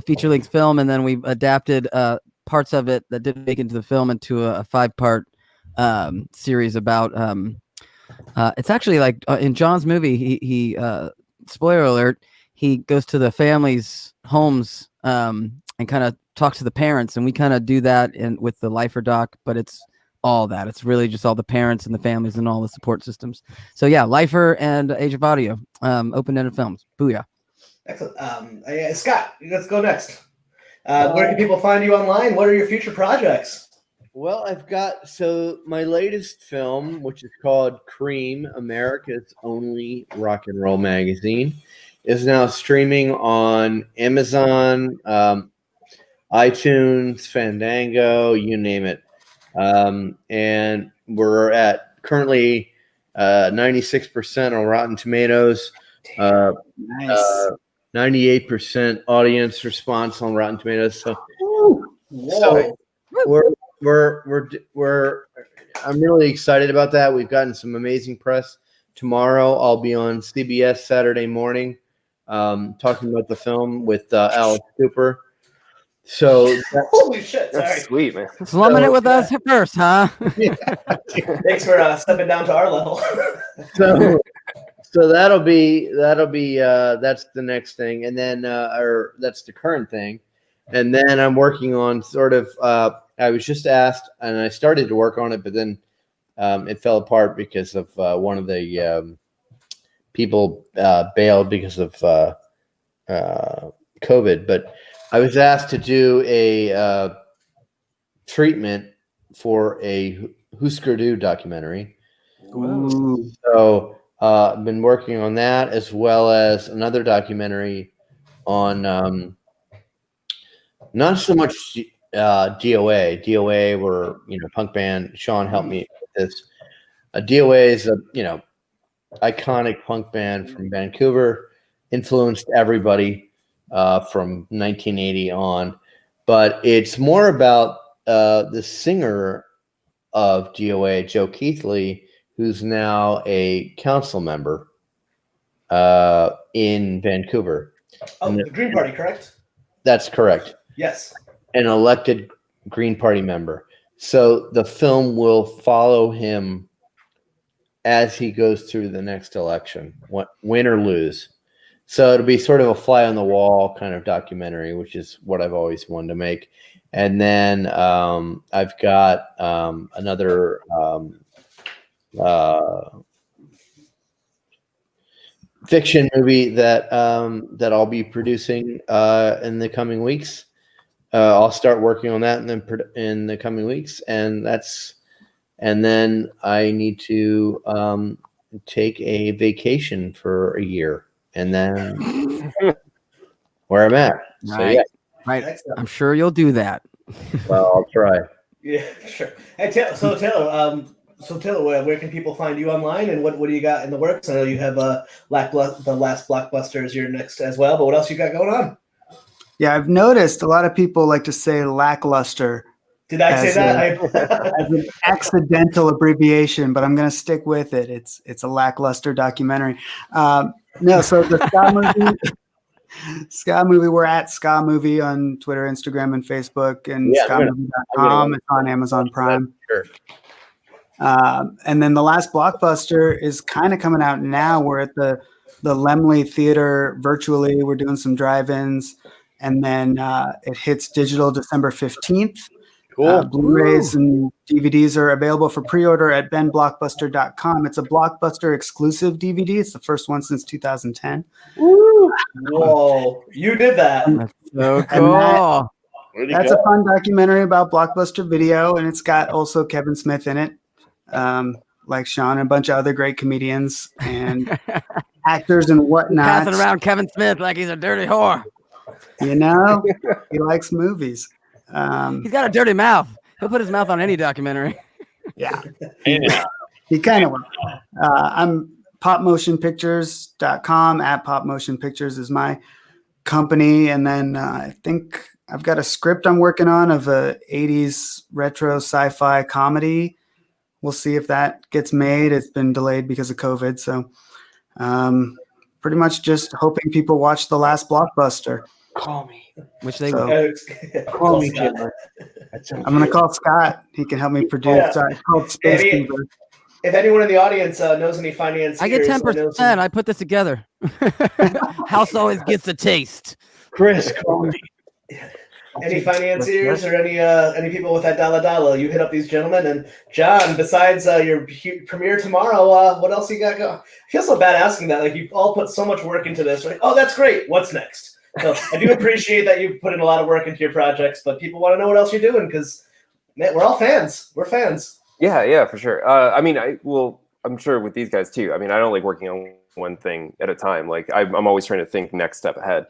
feature-length film, and then we've adapted parts of it that didn't make it into the film into a 5-part series about. It's actually like in John's movie. He spoiler alert. He goes to the family's homes and kind of talks to the parents, and we kind of do that with the Lifer doc. But it's all that. It's really just all the parents and the families and all the support systems. So yeah, Lifer and Age of Audio, Open-Ended Films. Booyah. Excellent. Scott, let's go next. Where can people find you online? What are your future projects? Well, I've got my latest film, which is called Cream, America's Only Rock and Roll Magazine, is now streaming on Amazon, iTunes, Fandango, you name it. And we're at currently 96% on Rotten Tomatoes. Nice. 98% audience response on Rotten Tomatoes. So I'm really excited about that. We've gotten some amazing press. Tomorrow I'll be on CBS Saturday morning talking about the film with Alice Cooper. So holy shit! That's sweet, man. Slumming it with us first, huh? Thanks for stepping down to our level. So that'll be that's the next thing, and then or that's the current thing, and then I'm working on sort of. I was just asked, and I started to work on it, but then it fell apart because of one of the people bailed because of COVID. But I was asked to do a treatment for a Husker Du documentary. Ooh. So I've been working on that, as well as another documentary on not so much DOA. DOA were, punk band. Sean helped me with this. DOA is a, iconic punk band from Vancouver, influenced everybody from 1980 on. But it's more about the singer of DOA, Joe Keithley, who's now a council member in Vancouver. Oh, the Green Party, correct? That's correct. Yes. An elected Green Party member. So the film will follow him as he goes through the next election, win or lose. So it'll be sort of a fly on the wall kind of documentary, which is what I've always wanted to make. And then I've got another fiction movie that I'll be producing in the coming weeks. I'll start working on that in the coming weeks, and then I need to take a vacation for a year, and then where I'm at. So Right. yeah, Right. I'm sure you'll do that. well, I'll try. Yeah, sure. Hey, Taylor, where can people find you online, and what do you got in the works? I know you have the last Blockbuster is your next as well, but what else you got going on? Yeah, I've noticed a lot of people like to say lackluster. Did I say that? As an accidental abbreviation, but I'm going to stick with it. It's a lackluster documentary. No, so the Ska Movie, we're at Ska Movie on Twitter, Instagram, and Facebook, and skamovie.com. It's on Amazon Prime. Sure. And then the last Blockbuster is kind of coming out now. We're at the Lemley Theater virtually. We're doing some drive-ins, and then it hits digital December 15th. Cool. Blu-rays and DVDs are available for pre-order at benblockbuster.com. It's a Blockbuster exclusive DVD. It's the first one since 2010. Woo! Whoa, you did that. That's so cool. That's a fun documentary about Blockbuster Video, and it's got also Kevin Smith in it, like Sean and a bunch of other great comedians and actors and whatnot. Passing around Kevin Smith like he's a dirty whore. He likes movies. He's got a dirty mouth. He'll put his mouth on any documentary. Yeah. He kind of will. I'm popmotionpictures.com. At popmotionpictures is my company. And then I think I've got a script I'm working on of a 80s retro sci-fi comedy. We'll see if that gets made. It's been delayed because of COVID. So pretty much just hoping people watch the last Blockbuster. Call me. Which they So- will. Call me, Jimmer. I'm going to call Scott. He can help me produce. It's called Space Maybe- Fever. If anyone in the audience knows any financiers, I get 10%. I put this together. House always gets a taste. Chris, call me. Any financiers or any people with that dollar, you hit up these gentlemen. And John, besides your premiere tomorrow, what else you got going? I feel so bad asking that. Like, you all put so much work into this. Like, oh, that's great. What's next? So I do appreciate that you put in a lot of work into your projects, but people want to know what else you're doing because we're all fans. We're fans. Yeah, for sure. I'm sure with these guys too. I mean, I don't like working on one thing at a time. Like I'm always trying to think next step ahead.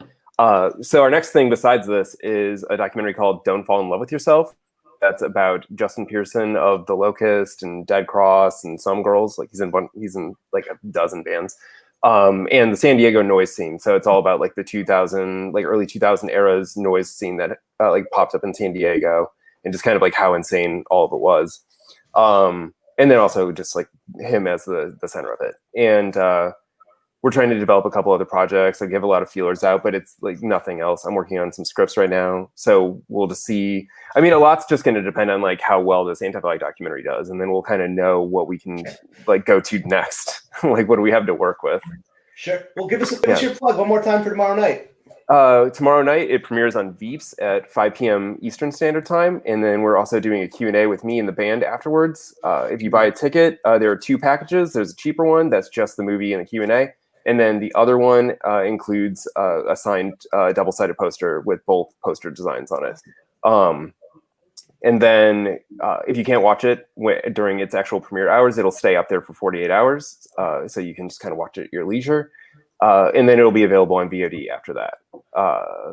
So our next thing besides this is a documentary called Don't Fall in Love with Yourself. That's about Justin Pearson of The Locust and Dead Cross and Some Girls. Like he's in like a dozen bands. And the San Diego noise scene. So it's all about like the early 2000 eras noise scene that like popped up in San Diego and just kind of like how insane all of it was. And then also just like him as the center of it. And we're trying to develop a couple other projects. I give a lot of feelers out, but it's like nothing else. I'm working on some scripts right now. So we'll just see. I mean, a lot's just going to depend on like how well this anti-flag documentary does. And then we'll kind of know what we can like go to next. like what do we have to work with? Sure. Well, give us your plug one more time for tomorrow night. Tomorrow night, it premieres on Veeps at 5 p.m. Eastern Standard Time. And then we're also doing a Q&A with me and the band afterwards. If you buy a ticket, there are 2 packages. There's a cheaper one that's just the movie and a Q&A. And then the other one includes a signed double-sided poster with both poster designs on it. And then if you can't watch it during its actual premiere hours, it'll stay up there for 48 hours. So you can just kind of watch it at your leisure. And then it'll be available on VOD after that.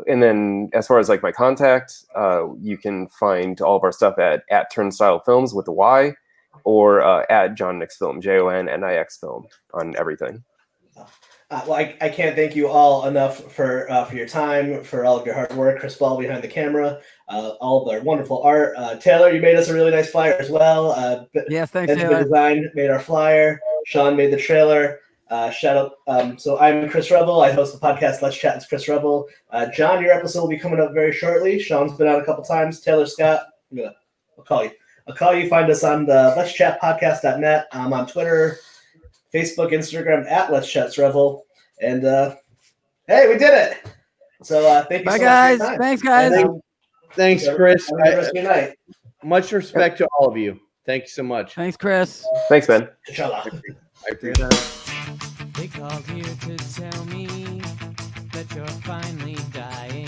And then as far as like my contact, you can find all of our stuff at Turnstile Films with the Y, or at John Nix Film, JONNIX Film on everything. Well, I can't thank you all enough for your time, for all of your hard work. Chris Ball behind the camera, all of their wonderful art. Taylor, you made us a really nice flyer as well. Yes, thanks, Benjamin Taylor. Design made our flyer. Sean made the trailer. Shout out. So I'm Chris Revill. I host the podcast Let's Chat. It's Chris Revill. John, your episode will be coming up very shortly. Sean's been on a couple times. Taylor Scott, I'll call you. Find us on the Let's Chat Podcast.net. I'm on Twitter, Facebook, Instagram at Let's Chat Revill. And hey, we did it. So thank you. Bye, so guys. much for your time. Thanks, guys. And, Thanks, Chris. Have a good rest of your night. Much respect to all of you. Thank you so much. Thanks, Chris. Thanks, Ben. Inshallah. I appreciate it. They called here to tell me that you're finally dying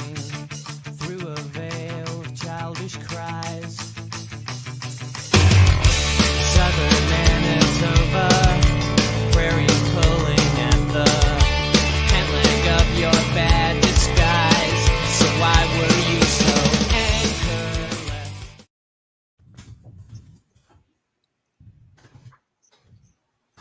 through a veil of childish cry.